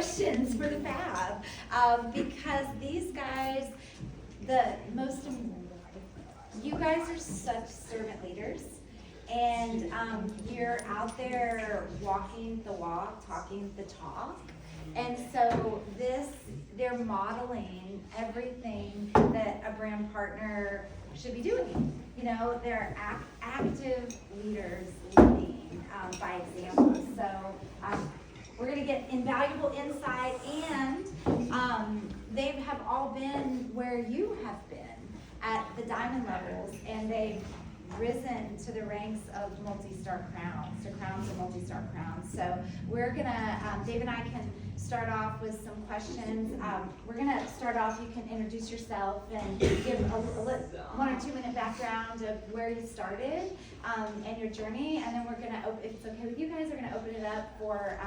questions for the Fab, because these guys, you guys are such servant leaders, and you're out there walking the walk, talking the talk, and so they're modeling everything that a brand partner should be doing. You know, they're active leaders leading by example. So we're going to get invaluable insight, and they have all been where you have been at the diamond levels, and they've risen to the ranks of multi-star crowns, to crowns and multi-star crowns. So we're gonna, Dave and I can start off with some questions. We're gonna start off, you can introduce yourself and give a 1 or 2 minute background of where you started and your journey, and then we're gonna, if it's okay with you guys, we're gonna open it up for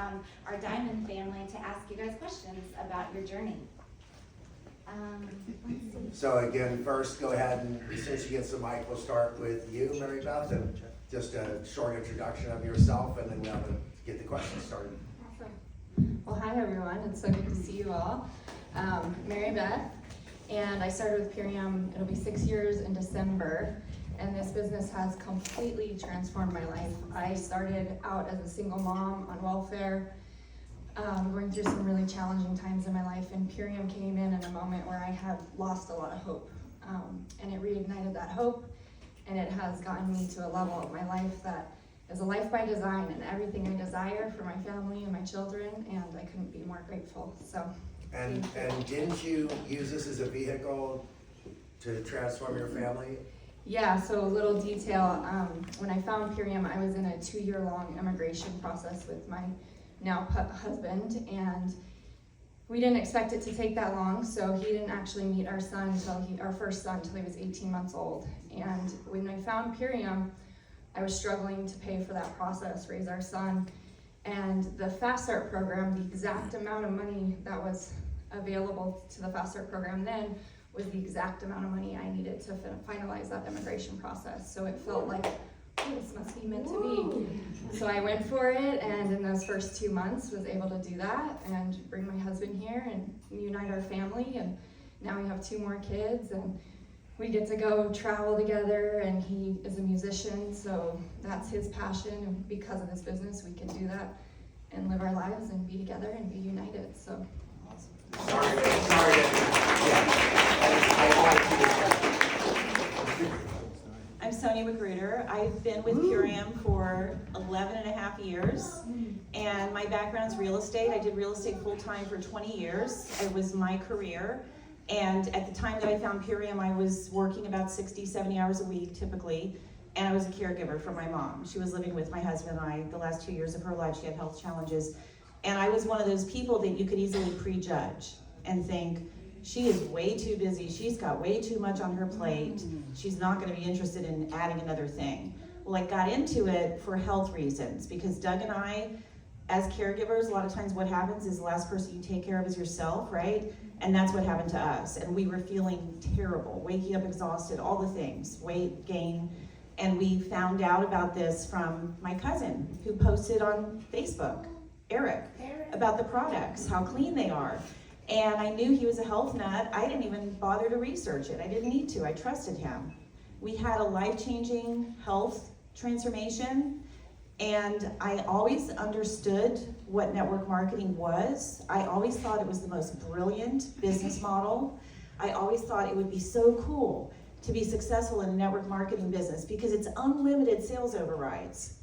our Diamond family to ask you guys questions about your journey. So again, first go ahead and since you get the mic, we'll start with you, Mary Beth, and just a short introduction of yourself, and then we'll get the questions started. Awesome. Well, hi everyone. It's so good to see you all. Mary Beth, and I started with Purium. It'll be 6 years in December, and this business has completely transformed my life. I started out as a single mom on welfare, going through some really challenging times in my life, and Purium came in a moment where I had lost a lot of hope, and it reignited that hope, and it has gotten me to a level of my life that is a life by design, and everything I desire for my family and my children, and I couldn't be more grateful. So. And didn't you use this as a vehicle to transform your family? Yeah, so a little detail, when I found Purium, I was in a 2-year-long immigration process with my now husband, and we didn't expect it to take that long, so he didn't actually meet our son our first son until he was 18 months old. And when I found Purium, I was struggling to pay for that process, raise our son, and the Fast Start program, the exact amount of money that was available to the Fast Start program then was the exact amount of money I needed to finalize that immigration process. So it felt like, oh, this must be meant to be. So I went for it, and in those first 2 months was able to do that and bring my husband here and unite our family, and now we have 2 more kids, and we get to go travel together, and he is a musician, so that's his passion, and because of this business we can do that and live our lives and be together and be united. So Sorry. I'm Sonia Magruder. I've been with Purium for 11 and a half years, and my background is real estate. I did real estate full-time for 20 years. It was my career, and at the time that I found Purium, I was working about 60, 70 hours a week typically, and I was a caregiver for my mom. She was living with my husband and I the last 2 years of her life. She had health challenges, and I was one of those people that you could easily prejudge and think, she is way too busy, she's got way too much on her plate, she's not gonna be interested in adding another thing. Well, I got into it for health reasons, because Doug and I, as caregivers, a lot of times what happens is the last person you take care of is yourself, right? And that's what happened to us, and we were feeling terrible, waking up exhausted, all the things, weight gain, and we found out about this from my cousin, who posted on Facebook, Eric, about the products, how clean they are. And I knew he was a health nut. I didn't even bother to research it. I didn't need to. I trusted him. We had a life-changing health transformation, and I always understood what network marketing was. I always thought it was the most brilliant business model. I always thought it would be so cool to be successful in a network marketing business because it's unlimited sales overrides.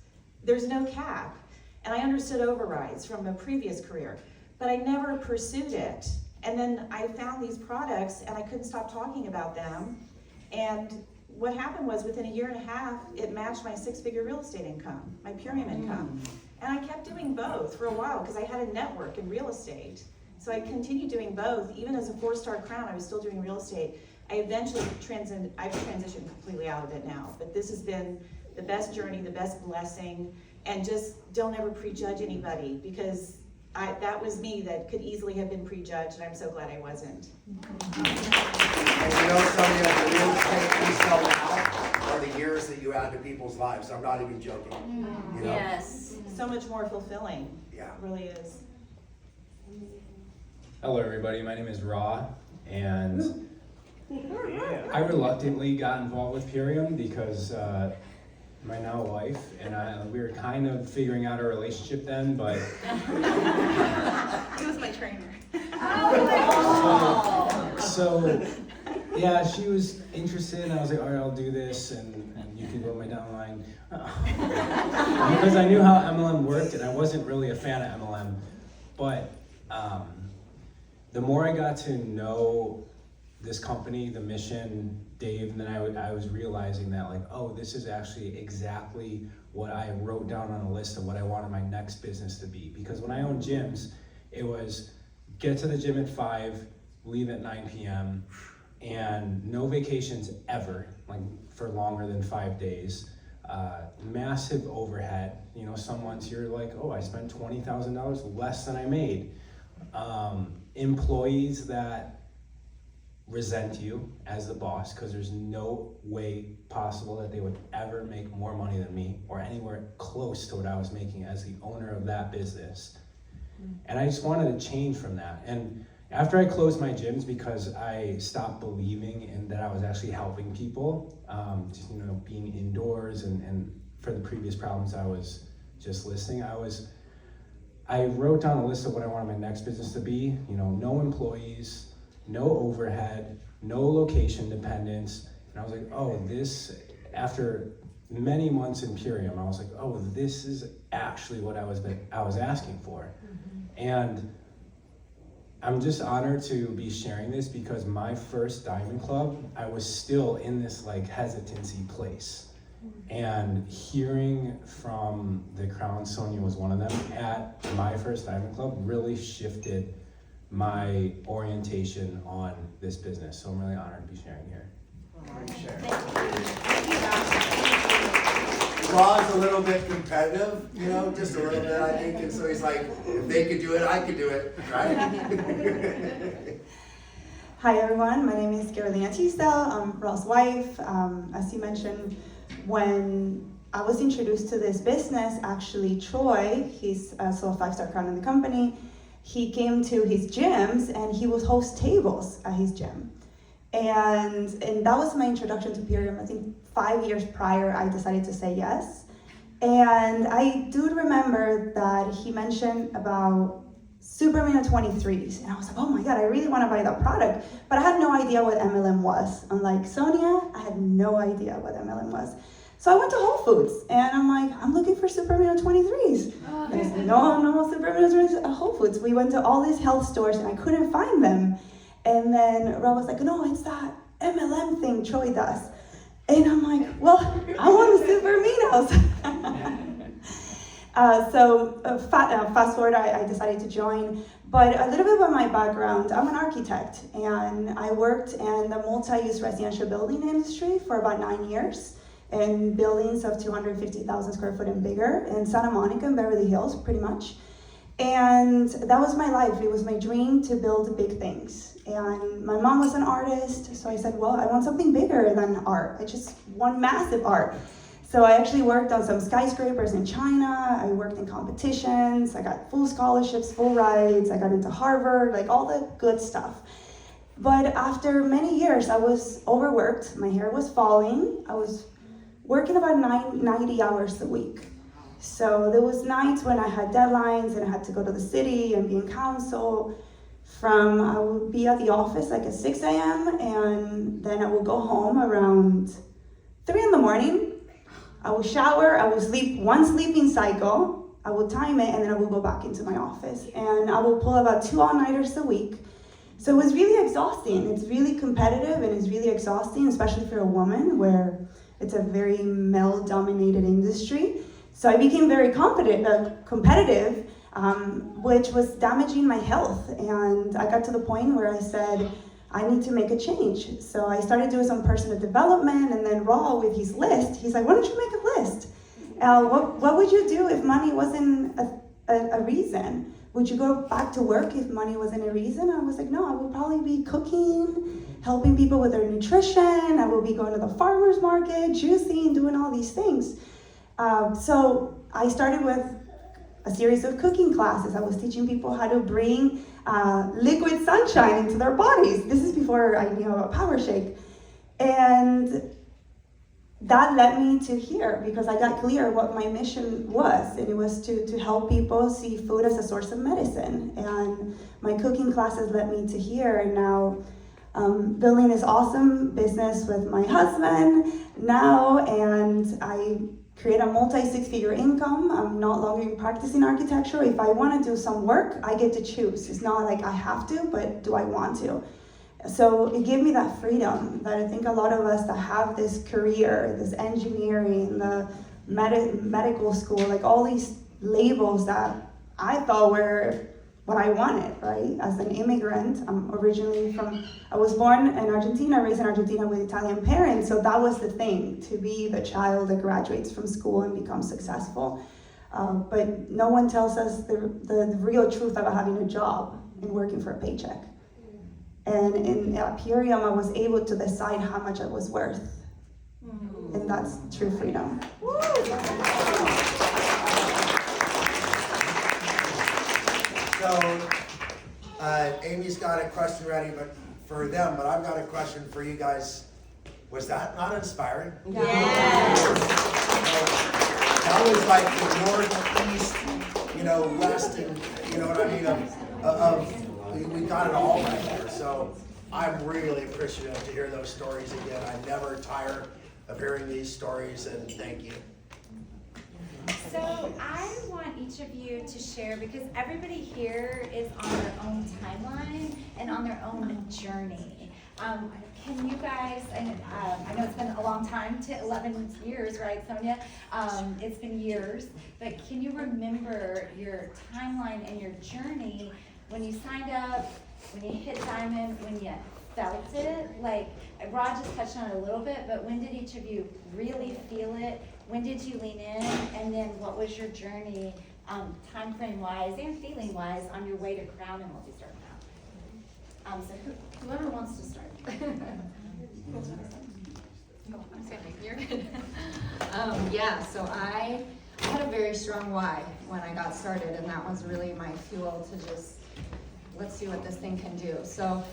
There's no cap. And I understood overrides from a previous career, but I never pursued it. And then I found these products and I couldn't stop talking about them. And what happened was within 1.5 years, it matched my 6-figure real estate income, my Purium income. And I kept doing both for a while because I had a network in real estate. So I continued doing both. Even as a 4-star crown, I was still doing real estate. I eventually I've transitioned completely out of it now, but this has been the best journey, the best blessing. And just don't ever prejudge anybody, because that was me that could easily have been prejudged, and I'm so glad I wasn't. And you know, Sonia, the real estate we sell now are the years that you add to people's lives. I'm not even joking. You know? Yes. So much more fulfilling. Yeah. It really is. Hello everybody, my name is Raw, and I reluctantly got involved with Purium because my now wife and we were kind of figuring out our relationship then, but He was my trainer. so yeah, she was interested and I was like, all right, I'll do this and you can go my downline. Because I knew how MLM worked and I wasn't really a fan of MLM, but the more I got to know this company, the mission, Dave, and then I was realizing that like, oh, this is actually exactly what I wrote down on a list of what I wanted my next business to be. Because when I owned gyms, it was get to the gym at 5, leave at 9 p.m., and no vacations ever, like for longer than 5 days. Massive overhead. You know, some months you're like, oh, I spent $20,000 less than I made. Employees that resent you as the boss because there's no way possible that they would ever make more money than me or anywhere close to what I was making as the owner of that business. And I just wanted to change from that. And after I closed my gyms because I stopped believing in that I was actually helping people, just, you know, being indoors and for the previous problems I was just listing, I wrote down a list of what I wanted my next business to be. You know, no employees, no overhead, no location dependence. And I was like, oh, this, after many months in Purium, I was like, oh, this is actually what I was asking for. And I'm just honored to be sharing this because my first Diamond Club, I was still in this like hesitancy place. And hearing from the Crown, Sonia was one of them, at my first Diamond Club really shifted my orientation on this business. So I'm really honored to be sharing here. Ron's a little bit competitive, you know, just a little bit, I think, and so he's like, if they could do it, I could do it, right? Hi everyone, my name is Carolina Teasdale. I'm Ross' wife. As you mentioned, when I was introduced to this business, actually Troy, he's also a 5-star crown in the company, he came to his gyms and he would host tables at his gym. And that was my introduction to Purium. I think 5 years prior, I decided to say yes. And I do remember that he mentioned about Superman 23s. And I was like, oh my God, I really want to buy that product. But I had no idea what MLM was. Unlike Sonia, I had no idea what MLM was. So I went to Whole Foods and I'm like, I'm looking for Superman 23s. And I said, no Superman 23s at Whole Foods. We went to all these health stores and I couldn't find them. And then Rob was like, no, it's that MLM thing Troy does. And I'm like, well, I want the Superminos. So fast forward, I decided to join. But a little bit about my background, I'm an architect and I worked in the multi-use residential building industry for about 9 years in buildings of 250,000 square foot and bigger in Santa Monica and Beverly Hills, pretty much. And that was my life. It was my dream to build big things. And my mom was an artist, so I said, well, I want something bigger than art. I just want massive art. So I actually worked on some skyscrapers in China. I worked in competitions. I got full scholarships, full rides. I got into Harvard, like all the good stuff. But after many years, I was overworked. My hair was falling. I was working about 90 hours a week. So there was nights when I had deadlines and I had to go to the city and be in council. I would be at the office like at 6 a.m. and then I would go home around 3 in the morning. I would shower, I would sleep one sleeping cycle, I would time it, and then I would go back into my office. And I would pull about 2 all-nighters a week. So it was really exhausting. It's really competitive and it's really exhausting, especially for a woman where it's a very male-dominated industry. So I became very competitive, which was damaging my health. And I got to the point where I said, I need to make a change. So I started doing some personal development, and then Raw with his list, he's like, why don't you make a list? What would you do if money wasn't a reason? Would you go back to work if money wasn't a reason? I was like, no, I would probably be cooking, helping people with their nutrition. I would be going to the farmer's market, juicing, doing all these things. So I started with a series of cooking classes. I was teaching people how to bring liquid sunshine into their bodies. This is before I knew about Power Shake. And that led me to here because I got clear what my mission was, and it was to help people see food as a source of medicine. And my cooking classes led me to here, and now building this awesome business with my husband now, and I create a multi-six-figure income. I'm not longer practicing architecture. If I want to do some work, I get to choose. It's not like I have to, but do I want to? So it gave me that freedom that I think a lot of us that have this career, this engineering, the medical school, like all these labels that I thought were what I wanted, right? As an immigrant, I'm originally I was born in Argentina, raised in Argentina with Italian parents, so that was the thing, to be the child that graduates from school and becomes successful. But no one tells us the real truth about having a job and working for a paycheck. And in Purium, I was able to decide how much I was worth. And that's true freedom. So, Amy's got a question ready for them, but I've got a question for you guys. Was that not inspiring? Yes. That was like the northeast, west, and you know what I mean, we got it all right there. So I'm really appreciative to hear those stories again. I never tire of hearing these stories, and thank you. So I want each of you to share, because everybody here is on their own timeline and on their own journey. Can you guys, and I know it's been a long time, 11 years, right, Sonia? It's been years, but can you remember your timeline and your journey when you signed up, when you hit Diamond, when you felt it? Like, Rod just touched on it a little bit, but when did each of you really feel it? When did you lean in? And then what was your journey, time frame wise and feeling wise, on your way to Crown, and we'll be starting now. So whoever wants to start. You're good. So I had a very strong why when I got started, and that was really my fuel to just, let's see what this thing can do. So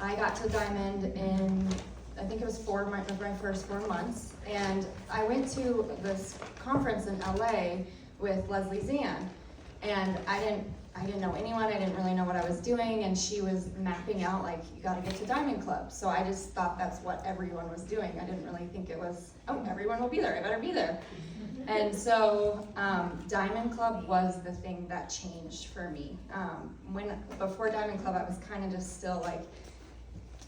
I got to Diamond in, I think it was my first 4 months, and I went to this conference in LA with Leslie Zan, and I didn't know anyone, I didn't really know what I was doing, and she was mapping out, like, you gotta get to Diamond Club. So I just thought that's what everyone was doing. I didn't really think it was, oh, everyone will be there, I better be there. And so Diamond Club was the thing that changed for me. Before Diamond Club, I was kind of just still like,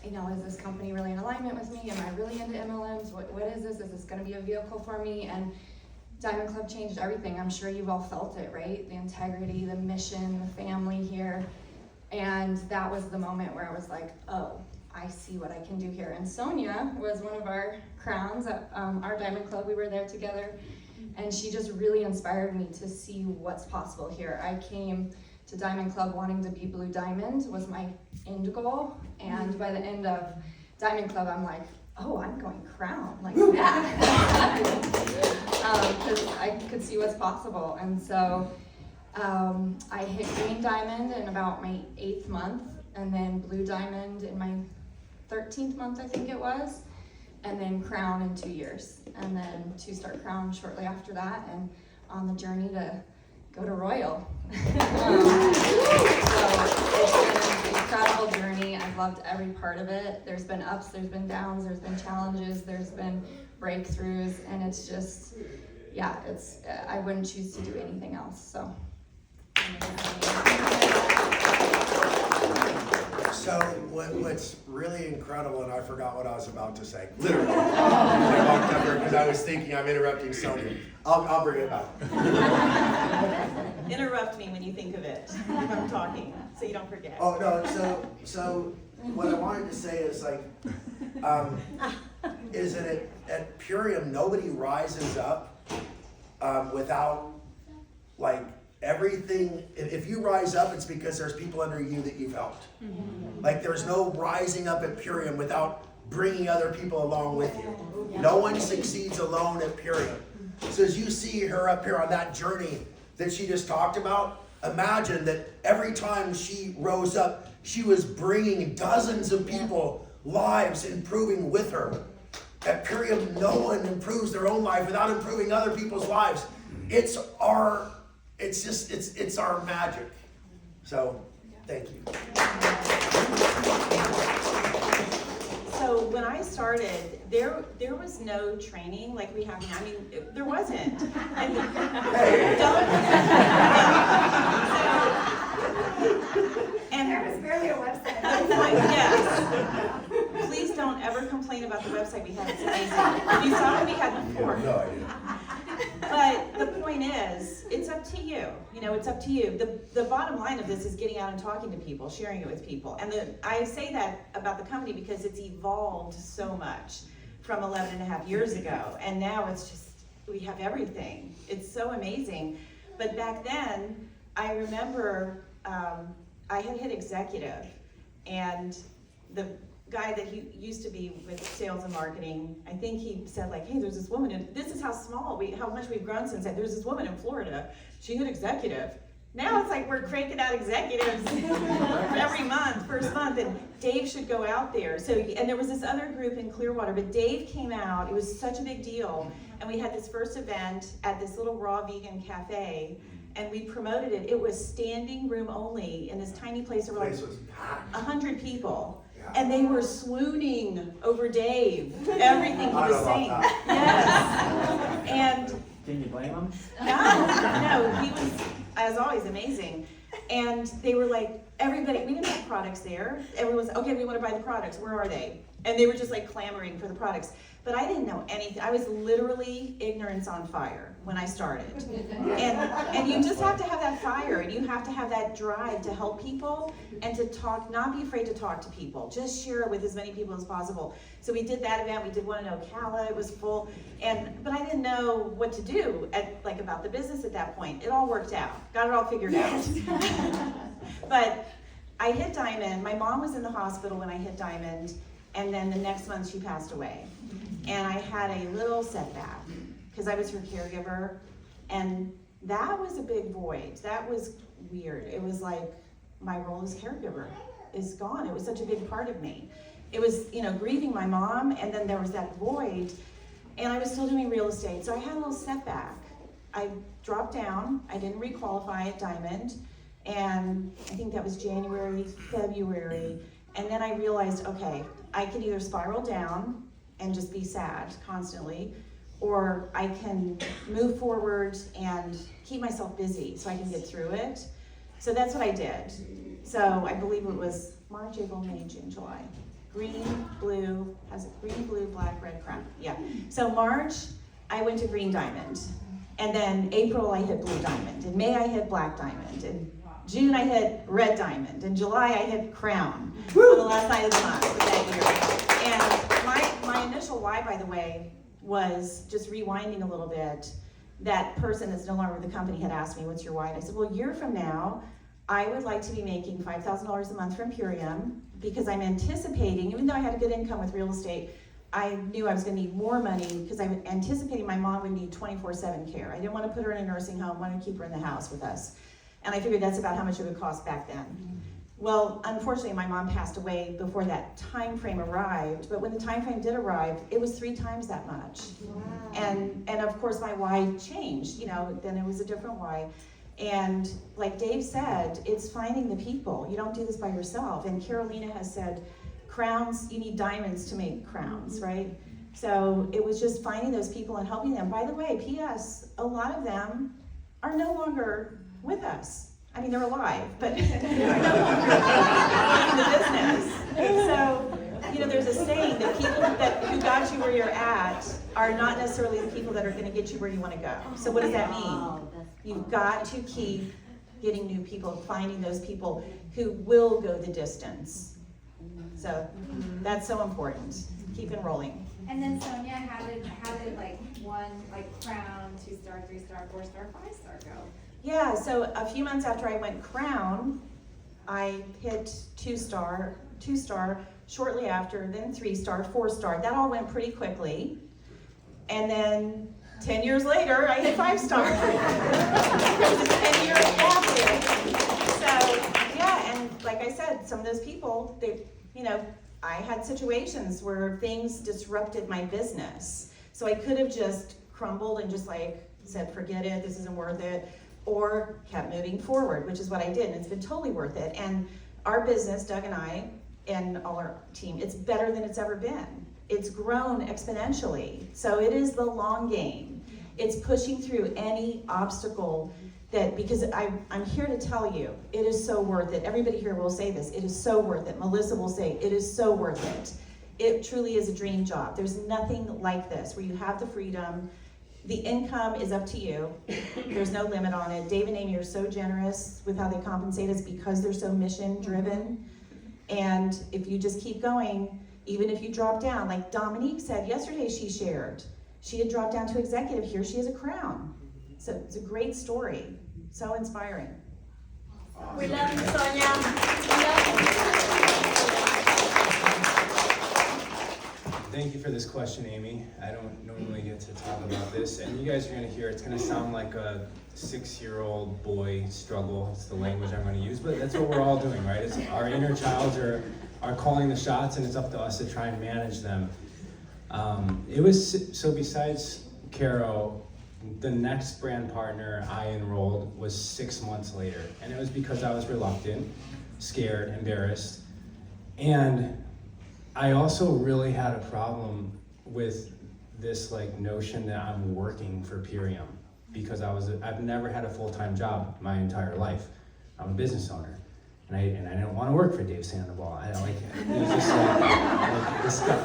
is this company really in alignment with me? Am I really into MLMs? What is this? Is this gonna be a vehicle for me? And Diamond Club changed everything. I'm sure you've all felt it, right? The integrity, the mission, the family here. And that was the moment where I was like, oh, I see what I can do here. And Sonia was one of our crowns at our Diamond Club. We were there together. And she just really inspired me to see what's possible here. I came to Diamond Club wanting to be Blue Diamond, was my end goal. And by the end of Diamond Club, I'm like, oh, I'm going Crown, like that. Because I could see what's possible. And so I hit Green Diamond in about my 8th month, and then Blue Diamond in my 13th month, I think it was, and then Crown in 2 years. And then 2-star Crown shortly after that, and on the journey to go to Royal. So it's been an incredible journey. I've loved every part of it. There's been ups, there's been downs, there's been challenges, there's been breakthroughs, and it's just, I wouldn't choose to do anything else, so. So what's really incredible, and I forgot what I was about to say, literally. I walked up here because I was thinking I'm interrupting Sonia. I'll bring it back. Interrupt me when you think of it, if I'm talking, so you don't forget. Oh, no, so what I wanted to say is like, is that at Purium, nobody rises up without like everything. If you rise up, it's because there's people under you that you've helped. Mm-hmm. Like there's no rising up at Purium without bringing other people along with you. No one succeeds alone at Purium. So as you see her up here on that journey, that she just talked about, imagine that every time she rose up, she was bringing dozens of people lives improving with her. At Purium, no one improves their own life without improving other people's lives. It's our magic. So, thank you. So when I started, there was no training like we have now. I mean, there wasn't. I mean, and There was barely a website. yes. Please don't ever complain about the website we had. It's amazing. You saw what we had before. No idea. But the point is, it's up to you. You know, it's up to you. The bottom line of this is getting out and talking to people, sharing it with people. And I say that about the company because it's evolved so much from 11 and a half years ago. And now it's just, we have everything. It's so amazing. But back then, I remember I had hit executive, and the guy that he used to be with sales and marketing, I think he said like, hey, there's this woman, and this is how much we've grown since then. There's this woman in Florida, she hit executive. Now it's like we're cranking out executives every month, first month, and Dave should go out there. So, and there was this other group in Clearwater, but Dave came out, it was such a big deal, and we had this first event at this little raw vegan cafe, and we promoted it. It was standing room only in this tiny place. There were like 100 people. And they were swooning over Dave, everything he was saying. Yes. And can you blame him? no, he was, as always, amazing. And they were like, everybody, we didn't have products there. Everyone was, okay, we want to buy the products. Where are they? And they were just like clamoring for the products. But I didn't know anything. I was literally ignorance on fire when I started. And you just have to have that fire, and you have to have that drive to help people and to talk, not be afraid to talk to people. Just share it with as many people as possible. So we did that event. We did one in Ocala. It was full. But I didn't know what to do about the business at that point. It all worked out. Got it all figured out. But I hit Diamond. My mom was in the hospital when I hit Diamond. And then the next month she passed away. And I had a little setback because I was her caregiver. And that was a big void. That was weird. It was like my role as caregiver is gone. It was such a big part of me. It was, grieving my mom, and then there was that void. And I was still doing real estate. So I had a little setback. I dropped down. I didn't requalify at Diamond. And I think that was January, February. And then I realized, okay, I can either spiral down and just be sad constantly, or I can move forward and keep myself busy so I can get through it. So that's what I did. So I believe it was March, April, May, June, July. Green, blue, has it green, blue, black, red, crown? Yeah. So March, I went to Green Diamond. And then April, I hit Blue Diamond. In May, I hit Black Diamond. In June, I hit Red Diamond. In July, I hit Crown on the last night of the month of that year. And my initial why, by the way, was just rewinding a little bit. That person that's no longer with the company had asked me, what's your why? And I said, well, a year from now, I would like to be making $5,000 a month from Purium, because I'm anticipating, even though I had a good income with real estate, I knew I was going to need more money because I'm anticipating my mom would need 24/7 care. I didn't want to put her in a nursing home, I wanted to keep her in the house with us. And I figured that's about how much it would cost back then. Well, unfortunately, my mom passed away before that time frame arrived, but when the time frame did arrive, it was 3 times that much. Wow. And of course my why changed, then it was a different why. And like Dave said, it's finding the people. You don't do this by yourself. And Carolina has said, crowns, you need diamonds to make crowns, right? So it was just finding those people and helping them. By the way, P.S., a lot of them are no longer with us. I mean, they're alive, but they're no longer in the business. So, there's a saying that people who got you where you're at are not necessarily the people that are going to get you where you want to go. So what does that mean? You've got to keep getting new people, finding those people who will go the distance. So that's so important. Keep enrolling. And then Sonia, how did Crown, 2-star, 3-star, 4-star, 5-star go? Yeah, so a few months after I went Crown, I hit 2-star, shortly after, then 3-star, 4-star. That all went pretty quickly. And then 10 years later, I hit 5-star. There was a 10-year gap there. So, yeah, and like I said, some of those people, I had situations where things disrupted my business. So I could have just crumbled and just said, forget it, this isn't worth it, or kept moving forward, which is what I did, and it's been totally worth it. And our business, Doug and I, and all our team, it's better than it's ever been. It's grown exponentially. So it is the long game. It's pushing through any obstacle because I'm here to tell you, it is so worth it. Everybody here will say this, it is so worth it. Melissa will say, it is so worth it. It truly is a dream job. There's nothing like this where you have the freedom. The income is up to you. There's no limit on it. Dave and Amy are so generous with how they compensate us because they're so mission driven. And if you just keep going, even if you drop down, like Dominique said yesterday, she shared, she had dropped down to executive. Here she has a crown. So it's a great story. So inspiring. We love you, Sonia. We love you. Thank you for this question, Amy. I don't normally get to talk about this, and you guys are going to hear it's going to sound like a 6-year-old boy struggle. It's the language I'm going to use, but that's what we're all doing, right? It's our inner childs are calling the shots, and it's up to us to try and manage them. So besides Caro, the next brand partner I enrolled was 6 months later, and it was because I was reluctant, scared, embarrassed, and I also really had a problem with this notion that I'm working for Purium because I've never had a full-time job my entire life. I'm a business owner, and I didn't want to work for Dave Sandoval. It was just this stuff.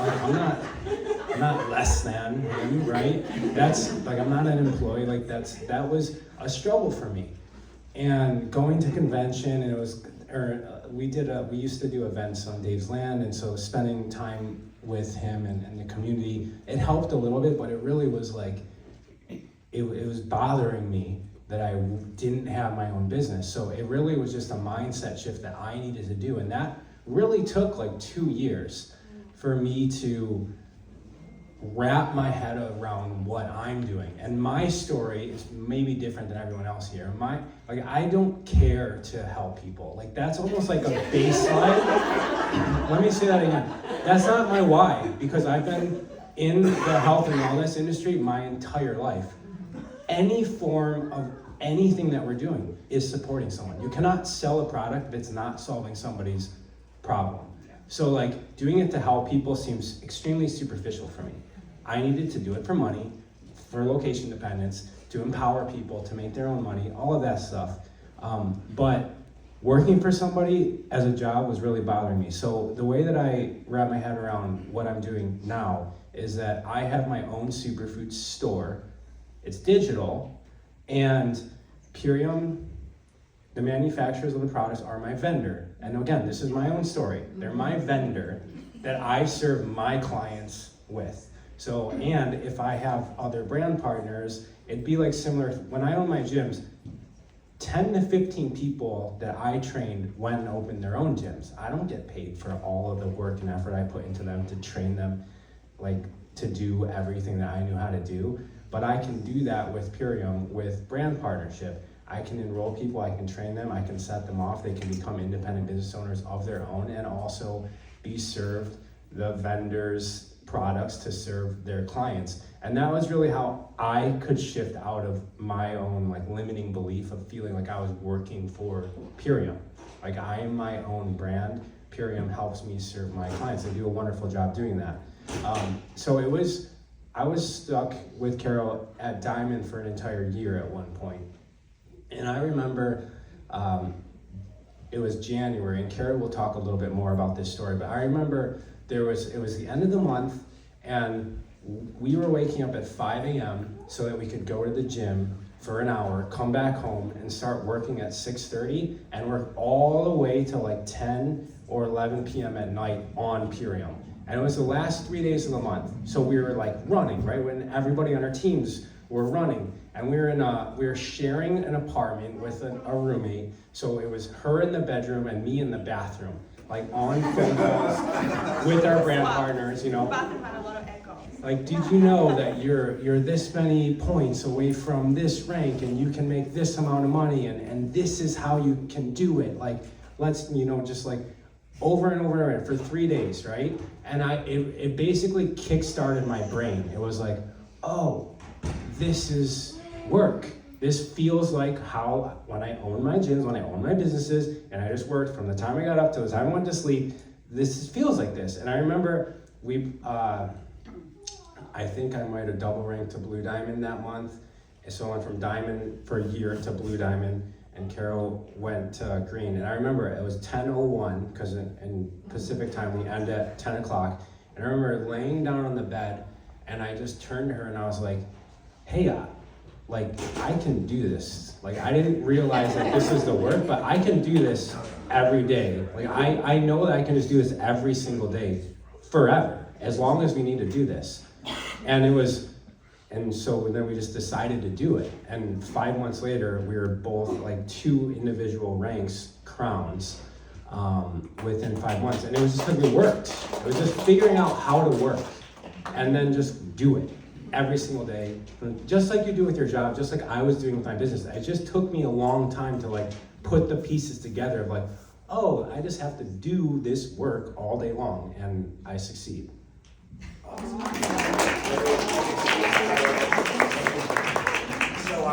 I'm not less than him, right? That's I'm not an employee. That was a struggle for me, and going to convention, and it was. We used to do events on Dave's land, and so spending time with him and the community, it helped a little bit, but it really was it was bothering me that I didn't have my own business. So it really was just a mindset shift that I needed to do, and that really took 2 years for me to wrap my head around what I'm doing. And my story is maybe different than everyone else here. I don't care to help people. That's almost like a baseline. Let me say that again. That's not my why, because I've been in the health and wellness industry my entire life. Any form of anything that we're doing is supporting someone. You cannot sell a product that's not solving somebody's problem. So doing it to help people seems extremely superficial for me. I needed to do it for money, for location dependence, to empower people to make their own money, all of that stuff. But working for somebody as a job was really bothering me. So the way that I wrap my head around what I'm doing now is that I have my own superfood store. It's digital, and Purium, the manufacturers of the products, are my vendor. And again, this is my own story. They're my vendor that I serve my clients with. So, and if I have other brand partners, it'd be similar, when I own my gyms, 10 to 15 people that I trained went and opened their own gyms. I don't get paid for all of the work and effort I put into them to train them, to do everything that I knew how to do. But I can do that with Purium, with brand partnership. I can enroll people, I can train them, I can set them off, they can become independent business owners of their own, and also be served the vendors' products to serve their clients. And that was really how I could shift out of my own limiting belief of feeling like I was working for Purium. I am my own brand. Purium helps me serve my clients. They do a wonderful job doing that. So I was stuck with Carol at Diamond for an entire year at one point. And I remember it was January, and Carol will talk a little bit more about this story, but I remember it was the end of the month, and we were waking up at 5 a.m. so that we could go to the gym for an hour, come back home, and start working at 6:30, and work all the way till 10 or 11 p.m. at night on Purium. And it was the last 3 days of the month. So we were running, right? When everybody on our teams were running. And we were sharing an apartment with a roommate. So it was her in the bedroom and me in the bathroom, on phone calls with our brand partners, Bathroom had a lot of echo. Like, did you know that you're this many points away from this rank and you can make this amount of money and this is how you can do it? Like, let's, just like over and over and over for 3 days, right? And it basically kick-started my brain. It was like, oh, this is work. This feels like how, when I own my gyms, when I own my businesses, and I just worked from the time I got up to the time I went to sleep, feels like this. And I remember I think I might have double ranked to Blue Diamond that month. And so I went from Diamond for a year to Blue Diamond, and Carol went to Green. And I remember it was 10:01, because in Pacific time we end at 10 o'clock. And I remember laying down on the bed, and I just turned to her and I was like, hey, I can do this. Like, I didn't realize that this is the work, but I can do this every day. Like, I know that I can just do this every single day forever, as long as we need to do this. And so then we just decided to do it. And 5 months later, we were both like 2 individual ranks, crowns, within 5 months. And it was just because we worked. It was just figuring out how to work and then just do it every single day. Just like you do with your job, just like I was doing with my business. It just took me a long time to like put the pieces together of like, oh, I just have to do this work all day long and I succeed. So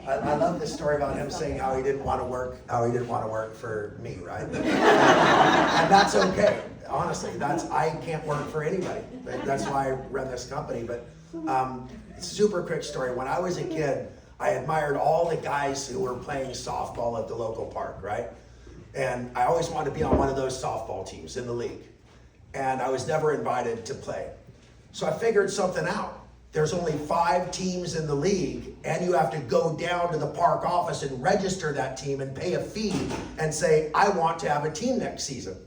I love this story about him saying how he didn't want to work for me, right? And that's okay. Honestly, I can't work for anybody. That's why I run this company. But super quick story. When I was a kid, I admired all the guys who were playing softball at the local park, right? And I always wanted to be on one of those softball teams in the league. And I was never invited to play. So I figured something out. There's only 5 teams in the league, and you have to go down to the park office and register that team and pay a fee and say, I want to have a team next season.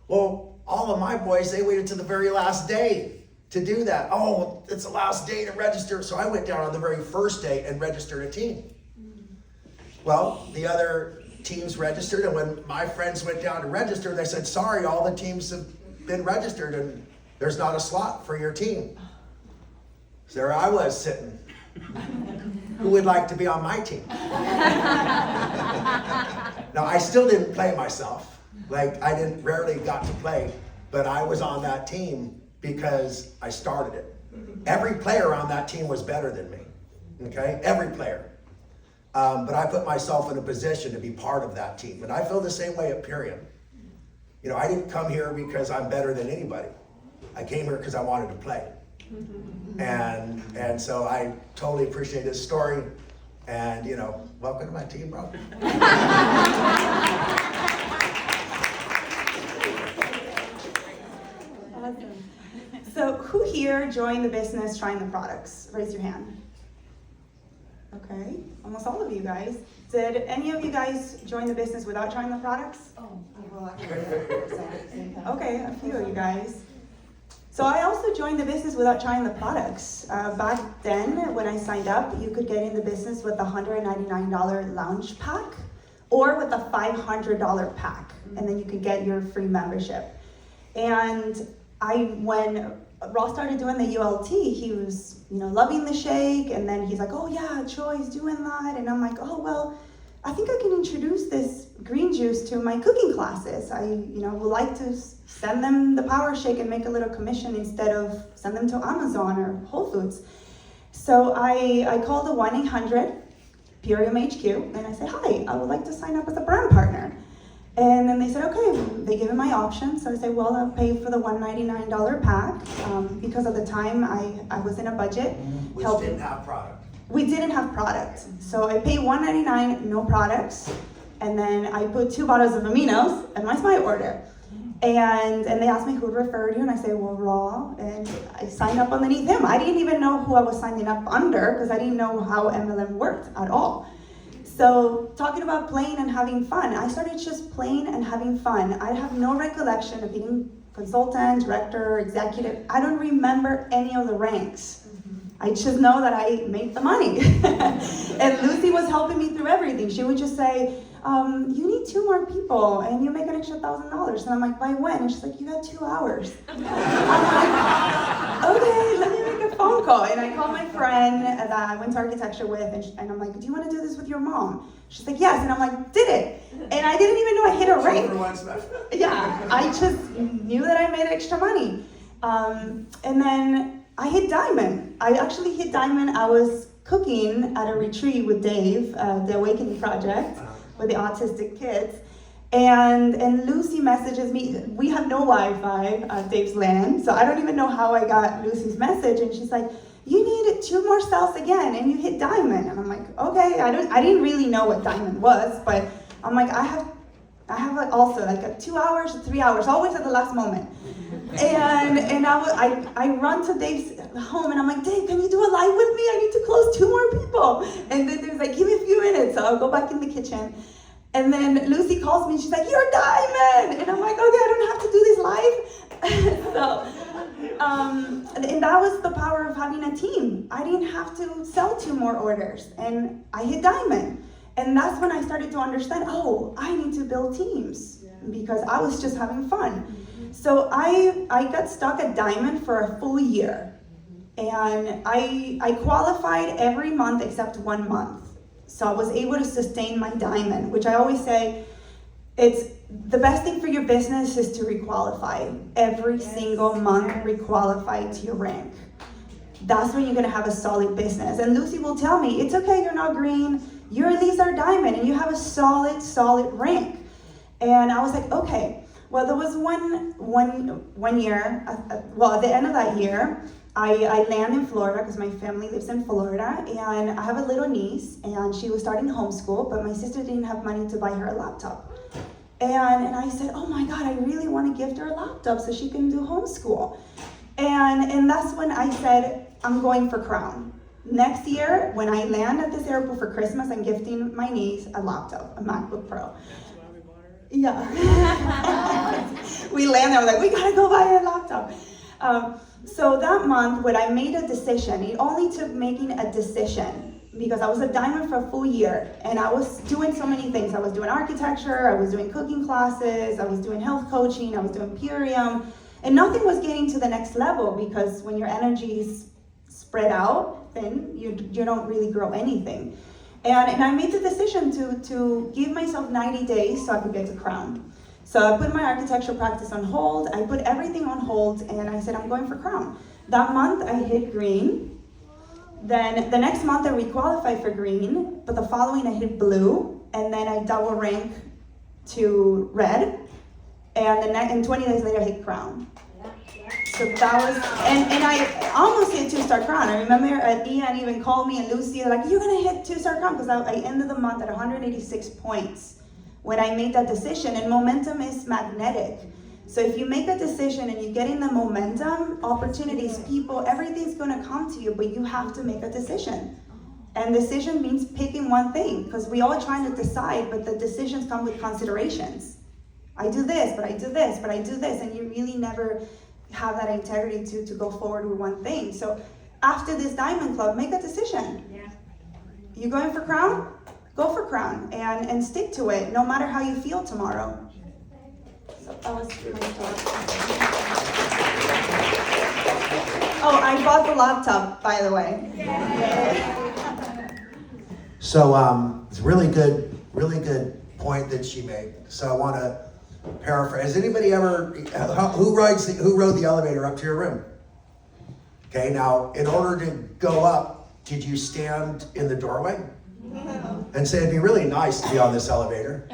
Well, all of my boys, they waited to the very last day to do that. Oh, it's the last day to register. So I went down on the very first day and registered a team. Well, the other teams registered, and when my friends went down to register, they said, sorry, all the teams have been registered and there's not a slot for your team. So there I was sitting. Who would like to be on my team? Now, I still didn't play myself. Like, I rarely got to play, but I was on that team because I started it. Every player on that team was better than me, okay? Every player. But I put myself in a position to be part of that team. And I feel the same way at Purium. I didn't come here because I'm better than anybody. I came here because I wanted to play. And so I totally appreciate his story. And, welcome to my team, bro. Awesome. So who here joined the business trying the products? Raise your hand. Okay, almost all of you guys. Did any of you guys join the business without trying the products? Okay, a few of you guys. So I also joined the business without trying the products. Back then, when I signed up, you could get in the business with a $199 lounge pack or with a $500 pack, and then you could get your free membership. And when Ross started doing the ULT, he was, loving the shake, and then he's like, oh yeah, Troy's doing that, and I'm like, oh well, I think I can introduce this green juice to my cooking classes. I, would like to send them the power shake and make a little commission instead of send them to Amazon or Whole Foods. So I called the 1-800 Purium HQ, and I said, hi, I would like to sign up as a brand partner. And then they said, okay, they gave me my options. So I said, well, I'll pay for the $199 pack because at the time I was in a budget. Which didn't have product. We didn't have product. So I paid $199, no products. And then I put 2 bottles of aminos in my Smite order. And they asked me who referred you, and I said, well, Raw. And I signed up underneath him. I didn't even know who I was signing up under because I didn't know how MLM worked at all. So talking about playing and having fun, I started just playing and having fun. I have no recollection of being consultant, director, executive. I don't remember any of the ranks. I just know that I made the money. And Lucy was helping me through everything. She would just say, you need 2 more people and you make an extra $1,000. And I'm like, by when? And she's like, you got 2 hours. I'm like, okay, let me make a phone call, and I called my friend that I went to architecture with, and I'm like, do you want to do this with your mom? She's like, yes, and I'm like, did it. And I didn't even know I hit a rank. Yeah, I just knew that I made extra money. And then I hit diamond. I actually hit diamond. I was cooking at a retreat with Dave, the Awakening Project, with the autistic kids. And Lucy messages me. We have no Wi-Fi at Dave's land, so I don't even know how I got Lucy's message. And she's like, you need 2 more cells again, and you hit diamond. And I'm like, okay. I didn't really know what diamond was, but I'm like, I have also like a 2 hours, 3 hours, always at the last moment. And I run to Dave's home, and I'm like, Dave, can you do a live with me? I need to close 2 more people. And then Dave's like, give me a few minutes. So I'll go back in the kitchen. And then Lucy calls me, and she's like, you're diamond! And I'm like, okay, I don't have to do this live. And that was the power of having a team. I didn't have to sell 2 more orders, and I hit diamond. And that's when I started to understand, oh, I need to build teams, because I was just having fun. So I got stuck at diamond for a full year. And I qualified every month except 1 month. So I was able to sustain my diamond, which I always say, it's the best thing for your business is to requalify. Every single month, requalify to your rank. That's when you're gonna have a solid business. And Lucy will tell me, it's okay, you're not green, you're at least our diamond, and you have a solid rank. And I was like, okay. Well, there was one year, at the end of that year, I land in Florida because my family lives in Florida, and I have a little niece, and she was starting homeschool, but my sister didn't have money to buy her a laptop. And I said, oh my God, I really want to gift her a laptop so she can do homeschool. And that's when I said, I'm going for Crown. Next year, when I land at this airport for Christmas, I'm gifting my niece a laptop, a MacBook Pro. Yeah. We land there, we're like, we gotta go buy a laptop. So that month, when I made a decision, it only took making a decision, because I was a diamond for a full year, and I was doing so many things. I was doing architecture, I was doing cooking classes, I was doing health coaching, I was doing Purium, and nothing was getting to the next level, because when your energy is spread out, then you don't really grow anything. And I made the decision to give myself 90 days so I could get to Crown. So I put my architecture practice on hold, I put everything on hold, and I said, I'm going for Crown. That month I hit green. Then the next month I requalified for green, but the following I hit blue, and then I double rank to red, and 20 days later I hit Crown. So that was, and I almost hit 2-star Crown. I remember Ian even called me, and Lucy, like, you're gonna hit 2-star Crown, because I ended the month at 186 points when I made that decision. And momentum is magnetic. So if you make a decision and you get in the momentum, opportunities, people, everything's gonna come to you, but you have to make a decision. And decision means picking one thing, because we all trying to decide, but the decisions come with considerations. I do this, but I do this, but I do this, and you really never have that integrity to go forward with one thing. So after this Diamond Club, make a decision. Yeah. You going for Crown? Go for Crown, and stick to it, no matter how you feel tomorrow. So that was my thought. Oh, I bought the laptop, by the way. So it's a really good point that she made. So I want to paraphrase. Has anybody ever, who rode the elevator up to your room? Okay, now in order to go up, did you stand in the doorway and say, it'd be really nice to be on this elevator?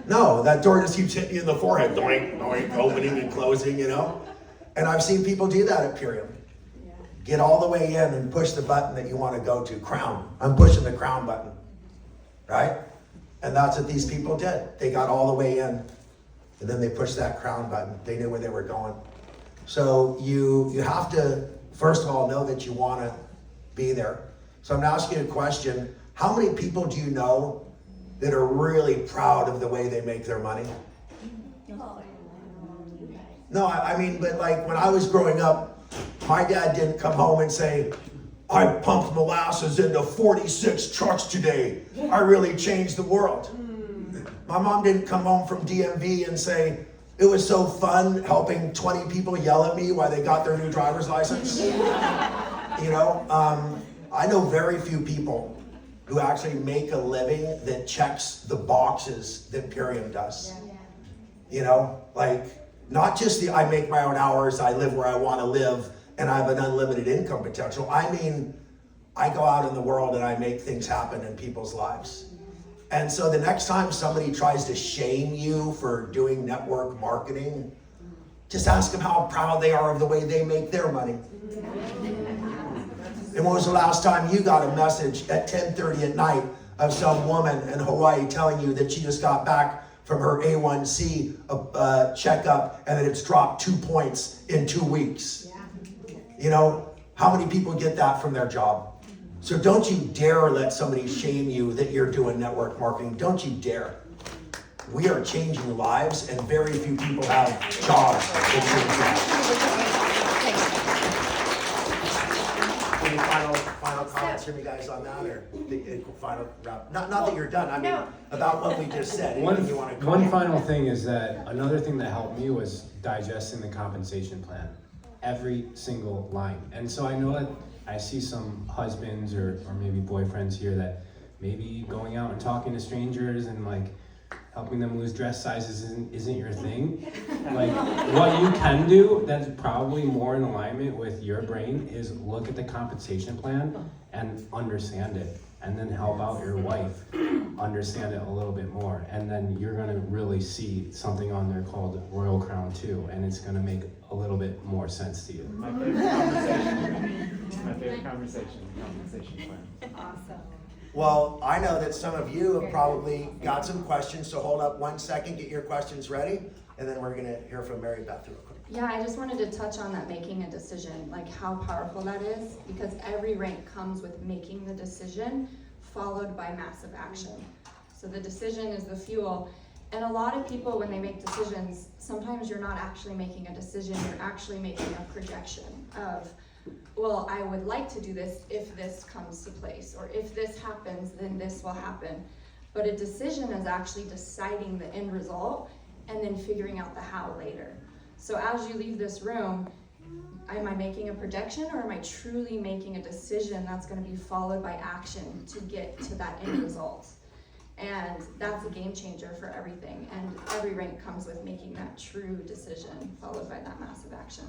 No, that door just keeps hitting you in the forehead, doink, doink, opening and closing, you know? And I've seen people do that at Purium. Get all the way in and push the button that you want to go to, Crown. I'm pushing the Crown button, right? And that's what these people did. They got all the way in, and then they pushed that Crown button. They knew where they were going. So you have to, first of all, know that you want to be there. So I'm going to ask you a question. How many people do you know that are really proud of the way they make their money? No, I mean, but like when I was growing up, my dad didn't come home and say, I pumped molasses into 46 trucks today. I really changed the world. My mom didn't come home from DMV and say, It was so fun helping 20 people yell at me while they got their new driver's license. You know, I know very few people who actually make a living that checks the boxes that Purium does. You know, like, not just I make my own hours, I live where I want to live, and I have an unlimited income potential. I mean, I go out in the world and I make things happen in people's lives. And so the next time somebody tries to shame you for doing network marketing, just ask them how proud they are of the way they make their money. And when was the last time you got a message at 10:30 at night of some woman in Hawaii telling you that she just got back from her A1C checkup and that it's dropped 2 points in 2 weeks? You know, how many people get that from their job? So don't you dare let somebody shame you that you're doing network marketing. Don't you dare. We are changing lives, and very few people have jobs that change lives. Any final comments from you guys on that, or the final wrap? Not that you're done. I mean, about what we just said. Anything you want to comment? One final thing is that another thing that helped me was digesting the compensation plan, every single line. And so I know that I see some husbands or maybe boyfriends here that maybe going out and talking to strangers and like helping them lose dress sizes isn't your thing. Like, what you can do that's probably more in alignment with your brain is look at the compensation plan and understand it, and then help out your wife understand it a little bit more. And then you're gonna really see something on there called Royal Crown 2, and it's gonna make a little bit more sense to you. My favorite conversation, compensation plan. Awesome. Well, I know that some of you have probably got some questions, so hold up 1 second, get your questions ready, and then we're gonna hear from Mary Beth real quick. Yeah, I just wanted to touch on that making a decision, like how powerful that is, because every rank comes with making the decision followed by massive action. So the decision is the fuel. And a lot of people, when they make decisions, sometimes you're not actually making a decision, you're actually making a projection of, well, I would like to do this if this comes to place, or if this happens, then this will happen. But a decision is actually deciding the end result and then figuring out the how later. So as you leave this room, am I making a projection, or am I truly making a decision that's going to be followed by action to get to that end result? And that's a game changer for everything. And every rank comes with making that true decision followed by that massive action.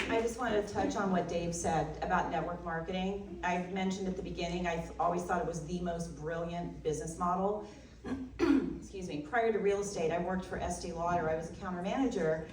I just wanted to touch on what Dave said about network marketing. I mentioned at the beginning, I always thought it was the most brilliant business model. Excuse me. Prior to real estate, I worked for Estee Lauder. I was a counter manager,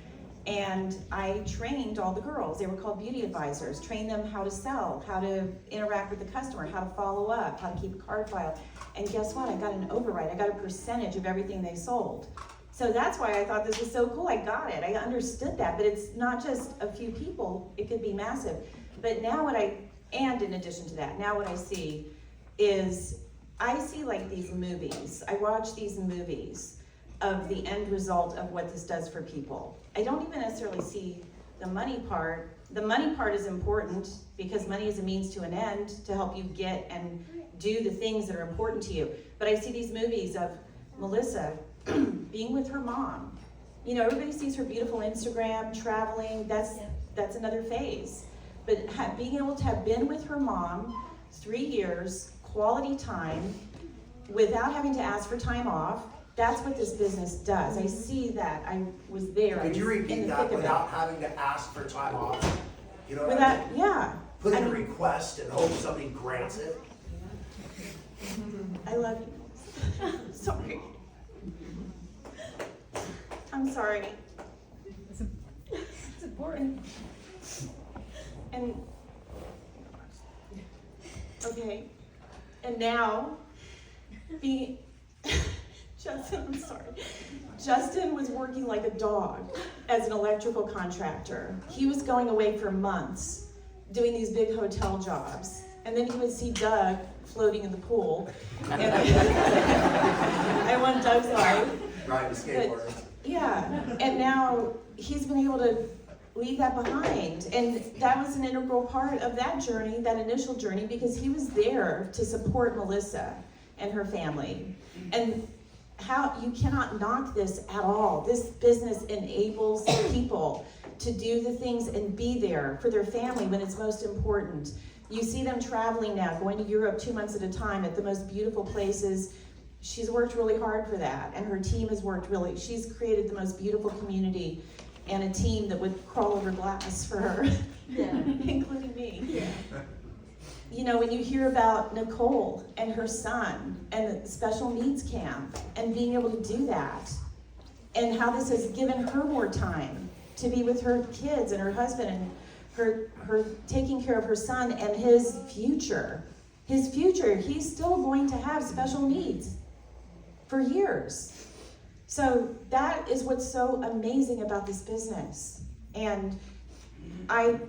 and I trained all the girls. They were called beauty advisors. Trained them how to sell, how to interact with the customer, how to follow up, how to keep a card file. And guess what? I got an override. I got a percentage of everything they sold. So that's why I thought this was so cool. I got it. I understood that, but it's not just a few people. It could be massive. But now and in addition to that, now what I see is, I see like these movies. I watch these movies of the end result of what this does for people. I don't even necessarily see the money part. The money part is important because money is a means to an end to help you get and do the things that are important to you. But I see these movies of Melissa being with her mom. You know, everybody sees her beautiful Instagram, traveling, that's another phase. But being able to have been with her mom 3 years, quality time, without having to ask for time off, that's what this business does. I see that. I was there. Could you repeat that without having to ask for time off? You know what I mean? Yeah. Put in a request and hope somebody grants it. I love you. Sorry. I'm sorry. It's important. And okay. And now, Justin, I'm sorry. Justin was working like a dog as an electrical contractor. He was going away for months doing these big hotel jobs. And then he would see Doug floating in the pool. And I want Doug's life. Riding skateboard. Yeah, and now he's been able to leave that behind. And that was an integral part of that journey, that initial journey, because he was there to support Melissa. and her family. And how you cannot knock this at all. This business enables people to do the things and be there for their family when it's most important. You see them traveling now, going to Europe 2 months at a time at the most beautiful places. She's worked really hard for that, and her team has worked really. She's created the most beautiful community and a team that would crawl over glass for her, including me. Yeah. You know, when you hear about Nicole and her son and the special needs camp and being able to do that, and how this has given her more time to be with her kids and her husband and her taking care of her son and his future. His future, he's still going to have special needs for years. So that is what's so amazing about this business. And I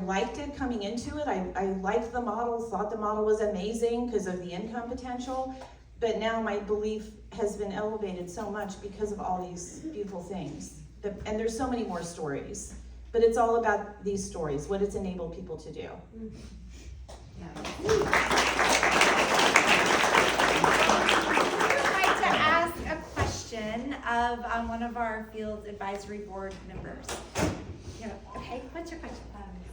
liked it coming into it. I liked the model, thought the model was amazing because of the income potential. But now my belief has been elevated so much because of all these beautiful things. And there's so many more stories. But it's all about these stories, what it's enabled people to do. Of one of our field advisory board members. Yeah. Okay, what's your question?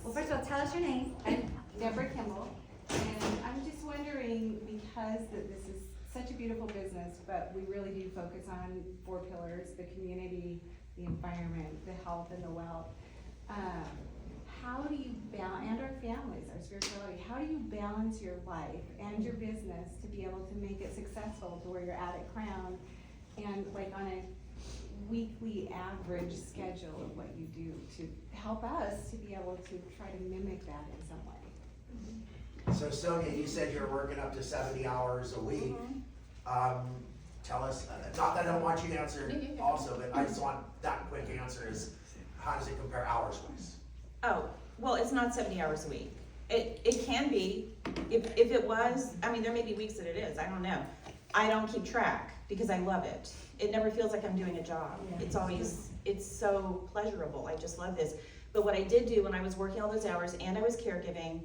Well, first of all, tell us your name. I'm Deborah Kimball, and I'm just wondering, because this is such a beautiful business, but we really do focus on 4 pillars: the community, the environment, the health, and the wealth. How do you balance, and our families, our spirituality, how do you balance your life and your business to be able to make it successful to where you're at Crown, and like on a weekly average schedule of what you do to help us to be able to try to mimic that in some way? So Sonia, you said you're working up to 70 hours a week. Tell us, not that I don't want you to answer also, but I just want that quick answer is, how does it compare hours-wise? Oh, well, it's not 70 hours a week. It can be. If it was, I mean, there may be weeks that it is, I don't know. I don't keep track because I love it. It never feels like I'm doing a job. It's always, it's so pleasurable. I just love this. But what I did do when I was working all those hours and I was caregiving,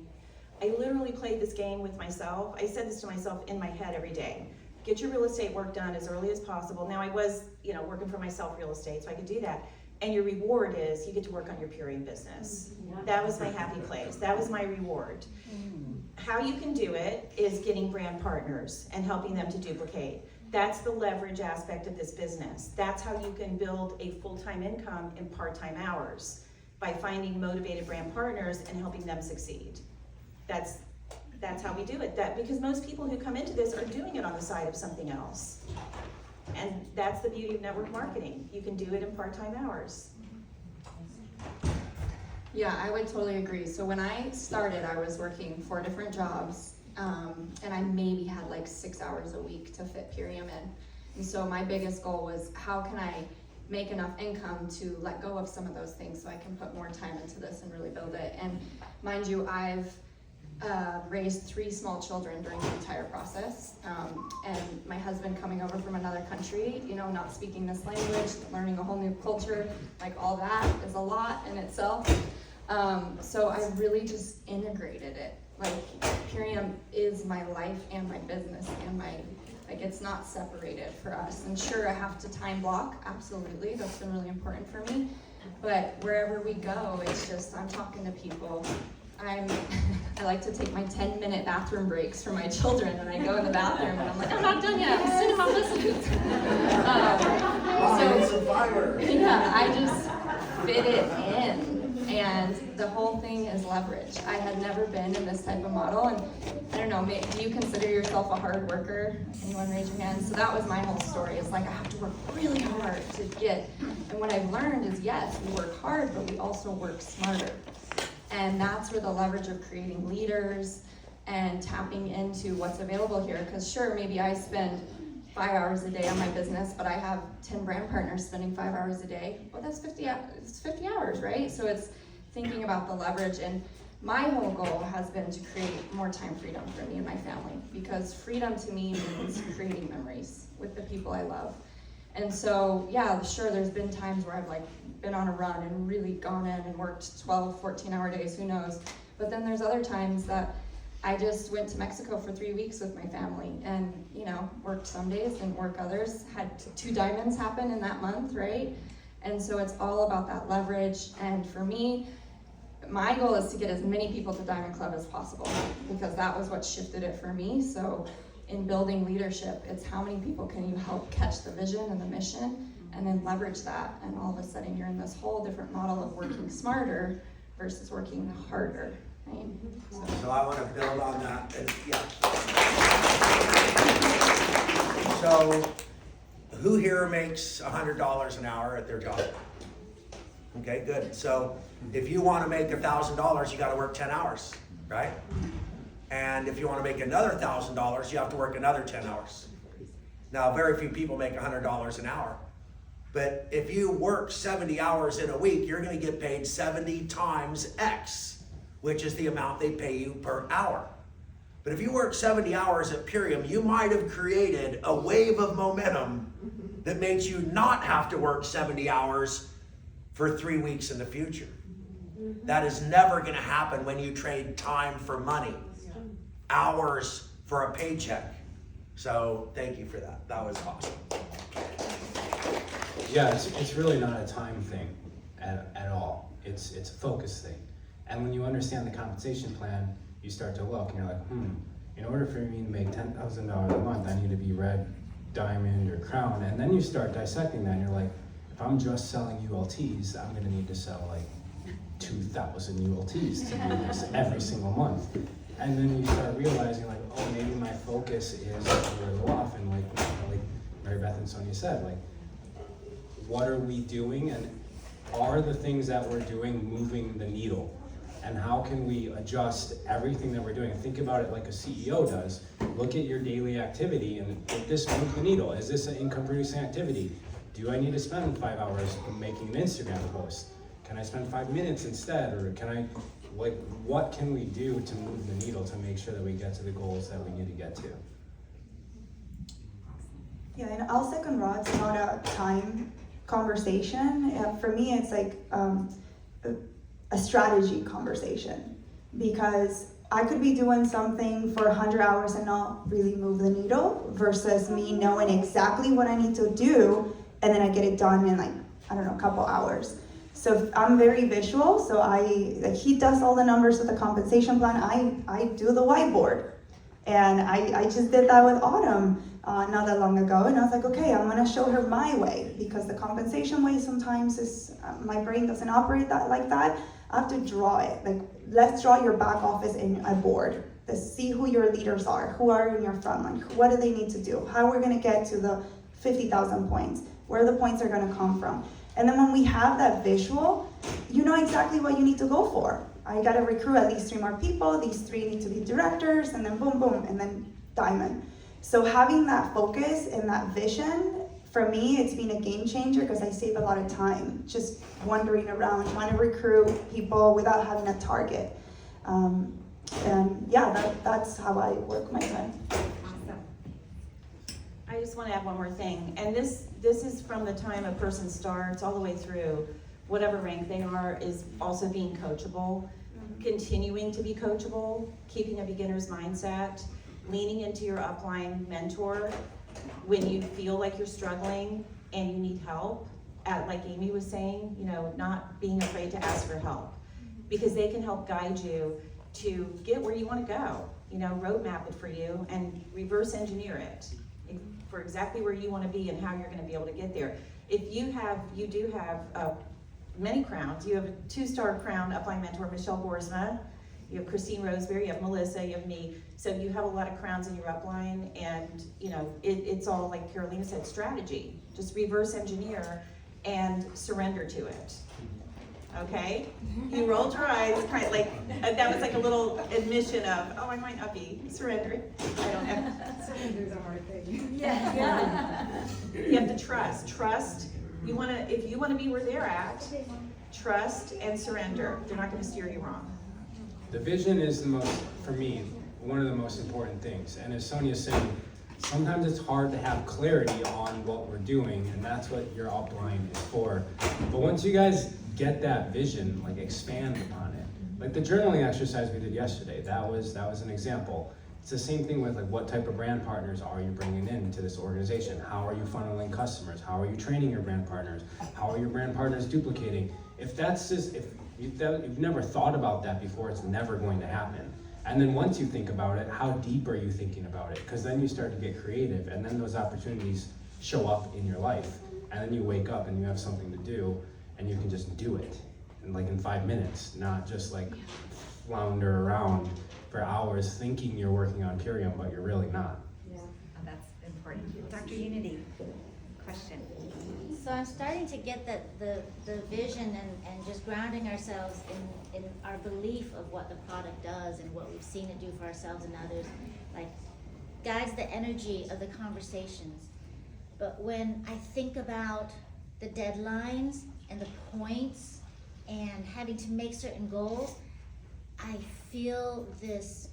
I literally played this game with myself. I said this to myself in my head every day. Get your real estate work done as early as possible. Now I was, working for myself real estate, so I could do that. And your reward is you get to work on your Purium business. That was my happy place. That was my reward. How you can do it is getting brand partners and helping them to duplicate. That's the leverage aspect of this business. That's how you can build a full-time income in part-time hours, by finding motivated brand partners and helping them succeed. That's how we do it. Because most people who come into this are doing it on the side of something else. And that's the beauty of network marketing. You can do it in part-time hours. Yeah, I would totally agree. So when I started, I was working 4 different jobs, and I maybe had like 6 hours a week to fit Purium in. And so my biggest goal was, how can I make enough income to let go of some of those things so I can put more time into this and really build it. And mind you, I've raised 3 small children during the entire process, and my husband coming over from another country, not speaking this language, learning a whole new culture, like all that is a lot in itself. So I really just integrated it. Like Purium is my life and my business and it's not separated for us. And sure, I have to time block, absolutely, that's been really important for me. But wherever we go, it's just, I'm talking to people. I like to take my 10-minute bathroom breaks for my children, and I go in the bathroom and I'm like, I'm not done yet, I'm still not listening. Yeah, I just fit it in, and the whole thing is leverage. I had never been in this type of model, and I don't know, do you consider yourself a hard worker? Anyone raise your hand? So that was my whole story. It's like I have to work really hard to get, and what I've learned is, yes, we work hard, but we also work smarter. And that's where the leverage of creating leaders and tapping into what's available here. Because sure, maybe I spend 5 hours a day on my business, but I have 10 brand partners spending 5 hours a day. Well, that's 50 hours, right? So it's thinking about the leverage. And my whole goal has been to create more time freedom for me and my family. Because freedom to me means creating memories with the people I love. And so, yeah, sure, there's been times where I've been on a run and really gone in and worked 12, 14-hour days, who knows. But then there's other times that I just went to Mexico for 3 weeks with my family and, you know, worked some days, didn't work others, had 2 diamonds happen in that month, right? And so it's all about that leverage. And for me, my goal is to get as many people to Diamond Club as possible, because that was what shifted it for me. So in building leadership, it's how many people can you help catch the vision and the mission, and then leverage that. And all of a sudden you're in this whole different model of working smarter versus working harder, right? So I want to build on that. And, yeah. So who here makes $100 an hour at their job? Okay, good. So if you want to make $1,000, you got to work 10 hours, right? And if you want to make another $1,000, you have to work another 10 hours. Now, very few people make $100 an hour. But if you work 70 hours in a week, you're going to get paid 70 times X, which is the amount they pay you per hour. But if you work 70 hours at Purium, you might have created a wave of momentum that makes you not have to work 70 hours for 3 weeks in the future. That is never going to happen when you trade time for money, hours for a paycheck. So thank you for that. That was awesome. Yeah, it's really not a time thing at all. It's a focus thing. And when you understand the compensation plan, you start to look and you're like, in order for me to make $10,000 a month, I need to be red, diamond, or crown. And then you start dissecting that and you're like, if I'm just selling ULTs, I'm gonna need to sell like 2,000 ULTs to do this every single month. And then you start realizing like, oh, maybe my focus is a little off. And like Mary Beth and Sonia said, like, what are we doing, and are the things that we're doing moving the needle? And how can we adjust everything that we're doing? Think about it like a CEO does. Look at your daily activity and did this move the needle? Is this an income producing activity? Do I need to spend 5 hours making an Instagram post? Can I spend 5 minutes instead? Or can I, like, what can we do to move the needle to make sure that we get to the goals that we need to get to? Yeah, and I'll second Rod's not a time conversation. For me, it's like a strategy conversation, because I could be doing something for 100 hours and not really move the needle, versus me knowing exactly what I need to do and then I get it done in like, I don't know, a couple hours. So I'm very visual, so he does all the numbers with the compensation plan. I do the whiteboard. And I just did that with Autumn not that long ago, and I was like, okay, I'm gonna show her my way, because the compensation way sometimes is, my brain doesn't operate like that. I have to draw it. Like, let's draw your back office in a board. Let's see who your leaders are, who are in your front line, what do they need to do, how we're gonna get to the 50,000 points, where the points are gonna come from. And then when we have that visual, you know exactly what you need to go for. I gotta recruit at least 3 more people, these 3 need to be directors, and then boom, boom, and then diamond. So having that focus and that vision, for me, it's been a game changer, because I save a lot of time just wandering around, trying to recruit people without having a target. And yeah, that's how I work my time. Awesome. I just want to add one more thing, and this is from the time a person starts all the way through whatever rank they are, is also being coachable, continuing to be coachable, keeping a beginner's mindset, leaning into your upline mentor when you feel like you're struggling and you need help. Like Amy was saying, not being afraid to ask for help, because they can help guide you to get where you want to go, roadmap it for you and reverse engineer it for exactly where you want to be and how you're going to be able to get there. If you do have many crowns. You have a 2-star crown upline mentor, Michelle Borsma. You have Christine Roseberry, you have Melissa, you have me. So you have a lot of crowns in your upline, and it's all, like Carolina said, strategy. Just reverse engineer and surrender to it. Okay? You rolled your eyes, kind of like, that was like a little admission of, oh, I might not be surrendering. I don't know. Surrender's a hard thing. Yeah. You have to trust. If you want to be where they're at, trust and surrender. They're not going to steer you wrong. The vision is for me, one of the most important things. And as Sonia's saying, sometimes it's hard to have clarity on what we're doing, and that's what your upline is for. But once you guys get that vision, like, expand upon it. Like the journaling exercise we did yesterday, that was an example. It's the same thing with like what type of brand partners are you bringing into this organization? How are you funneling customers? How are you training your brand partners? How are your brand partners duplicating? If you've never thought about that before, it's never going to happen. And then once you think about it, how deep are you thinking about it? Because then you start to get creative, and then those opportunities show up in your life. And then you wake up and you have something to do, and you can just do it in 5 minutes, not just like flounder around for hours thinking you're working on Purium, but you're really not. Yeah, that's important. Dr. Unity, question. So I'm starting to get that the vision and just grounding ourselves in our belief of what the product does and what we've seen it do for ourselves and others, like guides the energy of the conversations. But when I think about the deadlines and the points and having to make certain goals, I feel this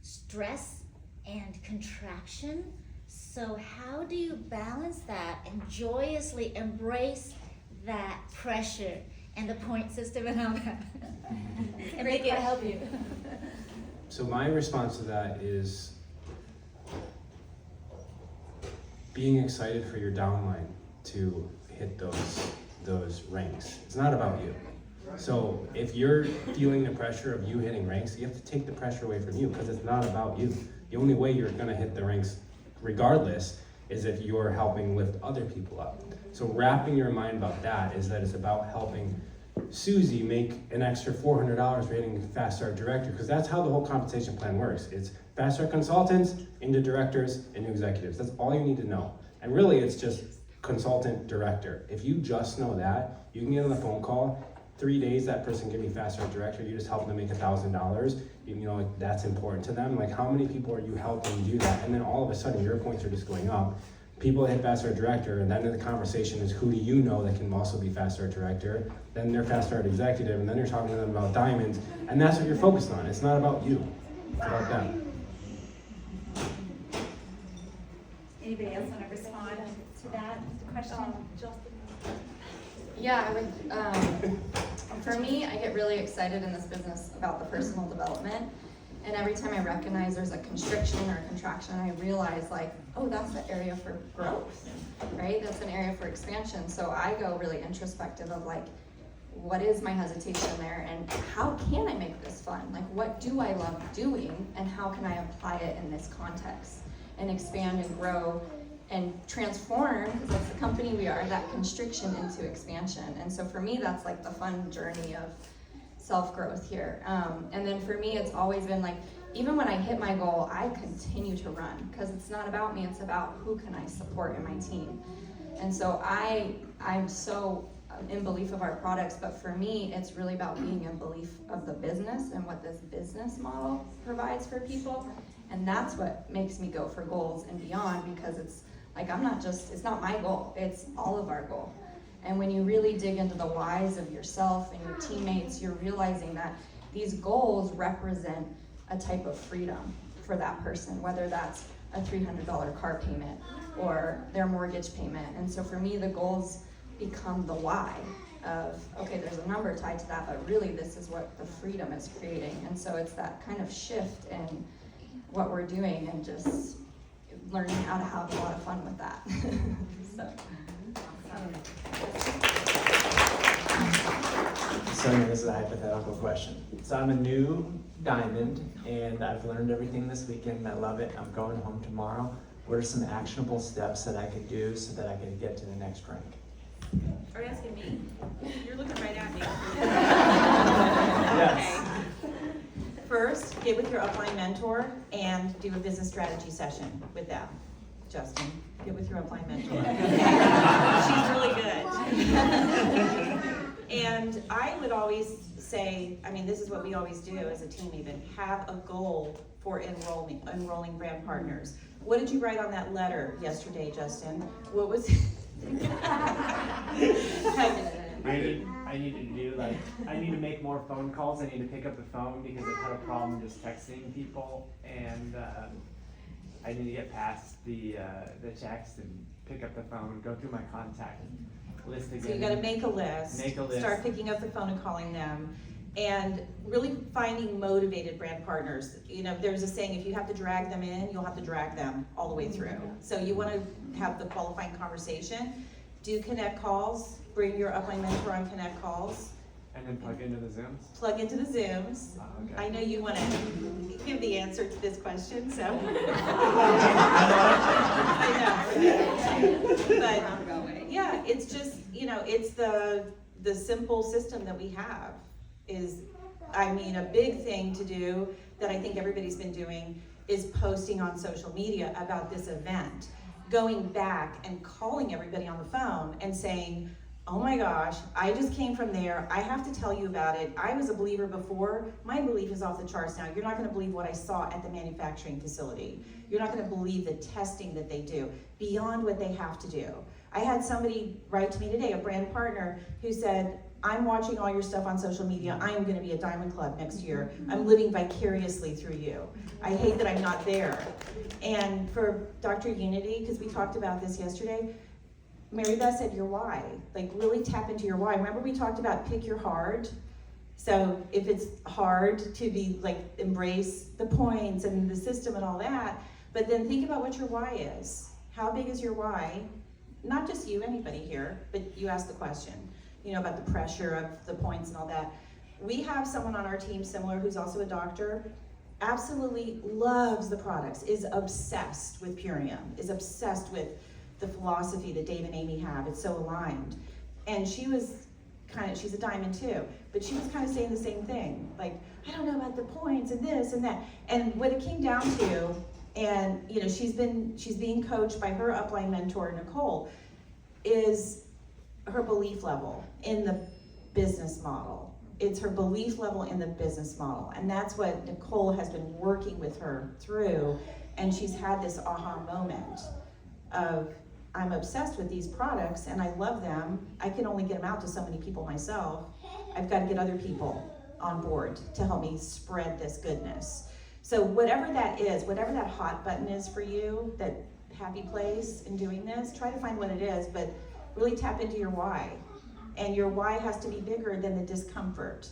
stress and contraction. So how do you balance that and joyously embrace that pressure and the point system and all that? And make it help you. So my response to that is being excited for your downline to hit those ranks. It's not about you. So if you're feeling the pressure of you hitting ranks, you have to take the pressure away from you, because it's not about you. The only way you're gonna hit the ranks regardless is if you're helping lift other people up. So wrapping your mind about that is that it's about helping Susie make an extra $400 for hitting Fast Start Director, because that's how the whole compensation plan works. It's Fast Start consultants into directors into executives. That's all you need to know. And really it's just consultant director. If you just know that, you can get on the phone call, 3 days that person give me Fast Start Director, you just help them make $1,000. You know, like that's important to them. Like how many people are you helping do that? And then all of a sudden your points are just going up. People hit Fast Start Director, and then the conversation is who do you know that can also be Fast Start Director? Then they're Fast Start Executive, and then you're talking to them about diamonds, and that's what you're focused on. It's not about you, it's about them. Anybody else want to respond to that question? Yeah, I would, for me, I get really excited in this business about the personal development. And every time I recognize there's a constriction or a contraction, I realize like, oh, that's the area for growth, right? That's an area for expansion. So I go really introspective of like, what is my hesitation there and how can I make this fun? Like, what do I love doing and how can I apply it in this context and expand and grow and transform, because that's the company we are, that constriction into expansion. And so for me, that's like the fun journey of self-growth here. And then for me, it's always been like, even when I hit my goal, I continue to run, because it's not about me, it's about who can I support in my team. And so I'm so in belief of our products, but for me, it's really about being in belief of the business and what this business model provides for people. And that's what makes me go for goals and beyond, because it's like, it's not my goal, it's all of our goal. And when you really dig into the whys of yourself and your teammates, you're realizing that these goals represent a type of freedom for that person, whether that's a $300 car payment or their mortgage payment. And so for me, the goals become the why of, okay, there's a number tied to that, but really this is what the freedom is creating. And so it's that kind of shift in what we're doing and just learning how to have a lot of fun with that. So. Sonia, this is a hypothetical question. So I'm a new diamond, and I've learned everything this weekend. I love it. I'm going home tomorrow. What are some actionable steps that I could do so that I can get to the next rank? Are you asking me? You're looking right at me. Yes. Okay. First, get with your upline mentor and do a business strategy session with them. Justin, get with your upline mentor. She's really good. And I would always say, I mean, this is what we always do as a team even, have a goal for enrolling brand partners. What did you write on that letter yesterday, Justin? What was I need to do I need to make more phone calls. I need to pick up the phone because I've had a problem just texting people, and I need to get past the text and pick up the phone, go through my contact List So again. you gotta make a list. Make a list. Start picking up the phone and calling them. And really finding motivated brand partners. You know, there's a saying, if you have to drag them in, you'll have to drag them all the way through. So you wanna have the qualifying conversation. Do connect calls, bring your upline mentor on connect calls. And then plug into the Zooms? Plug into the Zooms. Oh, okay. I know you wanna give the answer to this question, so. But, yeah, it's just, you know, it's the simple system that we have is, I mean, a big thing to do that I think everybody's been doing is posting on social media about this event. Going back and calling everybody on the phone and saying, oh my gosh, I just came from there. I have to tell you about it. I was a believer before. My belief is off the charts now. You're not gonna believe what I saw at the manufacturing facility. You're not gonna believe the testing that they do beyond what they have to do. I had somebody write to me today, a brand partner, who said, I'm watching all your stuff on social media. I am gonna be a Diamond Club next year. I'm living vicariously through you. I hate that I'm not there. And for Dr. Unity, because we talked about this yesterday, Mary Beth said your why, like really tap into your why. Remember we talked about pick your hard? So if it's hard to be like, embrace the points and the system and all that, but then think about what your why is. How big is your why? Not just you, anybody here, but you ask the question, you know, about the pressure of the points and all that. We have someone on our team similar who's also a doctor, absolutely loves the products, is obsessed with Purium, is obsessed with the philosophy that Dave and Amy have. It's so aligned. And she was she's a diamond too, but she was kind of saying the same thing. Like, I don't know about the points and this and that. And what it came down to, and you know, she's being coached by her upline mentor, Nicole, is her belief level in the business model. It's her belief level in the business model. And that's what Nicole has been working with her through. And she's had this aha moment of, I'm obsessed with these products and I love them. I can only get them out to so many people myself. I've got to get other people on board to help me spread this goodness. So whatever that is, whatever that hot button is for you, that happy place in doing this, try to find what it is, but really tap into your why. And your why has to be bigger than the discomfort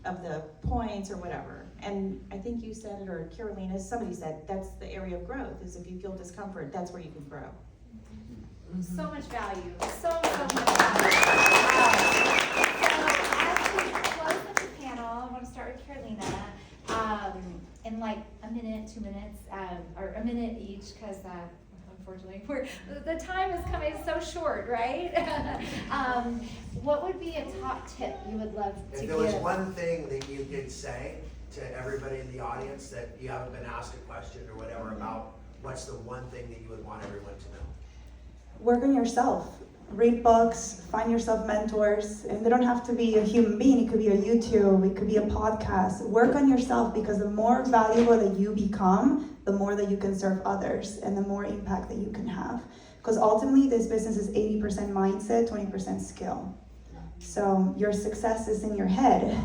of the points or whatever. And I think you said it, or Carolina, somebody said, that's the area of growth, is if you feel discomfort, that's where you can grow. So much value, so much value. So as we close up the panel, I want to start with Carolina. In like a minute, 2 minutes, or a minute each, because unfortunately the time is coming so short, right? What would be a top tip you would love to If give? there was one thing that you could say to everybody in the audience that you haven't been asked a question or whatever about, what's the one thing that you would want everyone to know? Work on yourself. Read books, find yourself mentors, and they don't have to be a human being. It could be a YouTube, it could be a podcast. Work on yourself, because the more valuable that you become, the more that you can serve others and the more impact that you can have. Because ultimately this business is 80% mindset, 20% skill. So your success is in your head,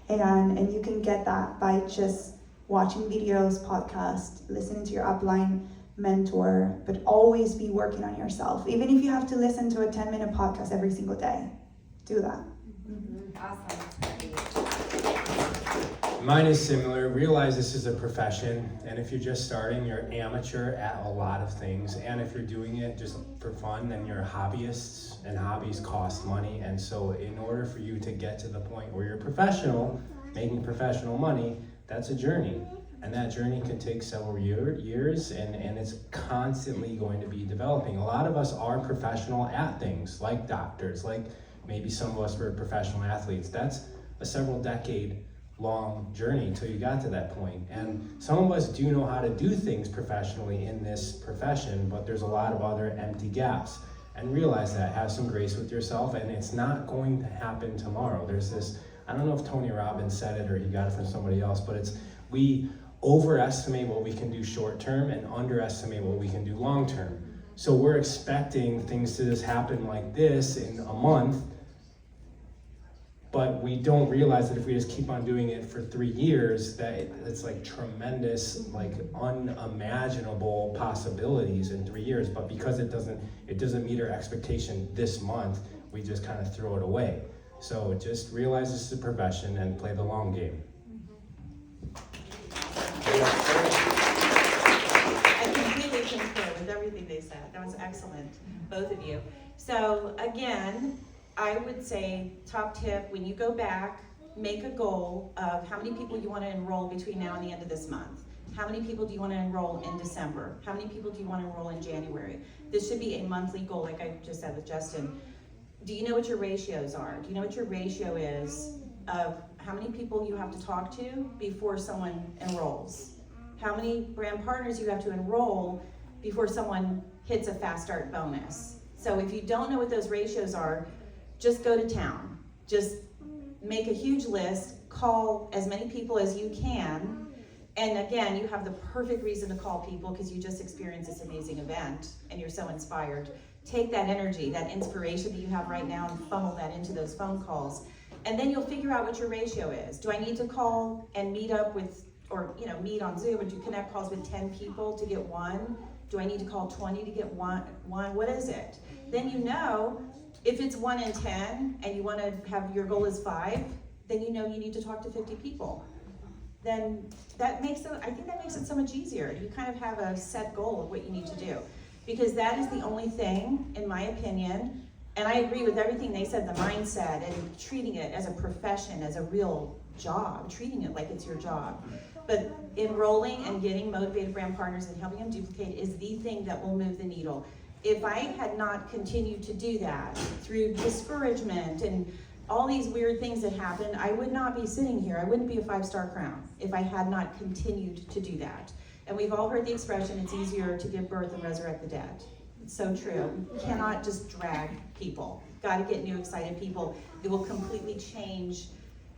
and you can get that by just watching videos, podcasts, listening to your upline mentor, but always be working on yourself. Even if you have to listen to a 10-minute podcast every single day, do that. Awesome. Mine is similar. Realize this is a profession, and if you're just starting, you're amateur at a lot of things. And if you're doing it just for fun, then you're hobbyists, and hobbies cost money. And so in order for you to get to the point where you're a professional, making professional money, that's a journey. And that journey can take several years, and it's constantly going to be developing. A lot of us are professional at things, like doctors, like maybe some of us were professional athletes. That's a several decade long journey until you got to that point. And some of us do know how to do things professionally in this profession, but there's a lot of other empty gaps. And realize that, have some grace with yourself, and it's not going to happen tomorrow. There's this, I don't know if Tony Robbins said it or he got it from somebody else, but it's, we overestimate what we can do short term and underestimate what we can do long term. So we're expecting things to just happen like this in a month, But we don't realize that if we just keep on doing it for 3 years, that it's like tremendous, like unimaginable possibilities in 3 years. But because it doesn't meet our expectation this month, we just kind of throw it away. So just realize this is a profession and play the long game. I completely concur with everything they said. That was excellent, both of you. So again, I would say top tip, when you go back, make a goal of how many people you want to enroll between now and the end of this month. How many people do you want to enroll in December? How many people do you want to enroll in January? This should be a monthly goal, like I just said with Justin. Do you know what your ratios are? Do you know what your ratio is of how many people you have to talk to before someone enrolls? How many brand partners you have to enroll before someone hits a fast start bonus? So if you don't know what those ratios are, just go to town. Just make a huge list, call as many people as you can. And again, you have the perfect reason to call people because you just experienced this amazing event and you're so inspired. Take that energy, that inspiration that you have right now and funnel that into those phone calls. And then you'll figure out what your ratio is. Do I need to call and meet up with, or meet on Zoom and do connect calls with 10 people to get one? Do I need to call 20 to get one? What is it? Then if it's 1 in 10 and you want to have your goal is 5, then you need to talk to 50 people. Then I think that makes it so much easier. You kind of have a set goal of what you need to do. Because that is the only thing, in my opinion, and I agree with everything they said, the mindset and treating it as a profession, as a real job, treating it like it's your job. But enrolling and getting motivated brand partners and helping them duplicate is the thing that will move the needle. If I had not continued to do that through discouragement and all these weird things that happened, I would not be sitting here. I wouldn't be a 5-star crown if I had not continued to do that. And we've all heard the expression, it's easier to give birth and resurrect the dead. It's so true. You cannot just drag people. Got to get new, excited people. It will completely change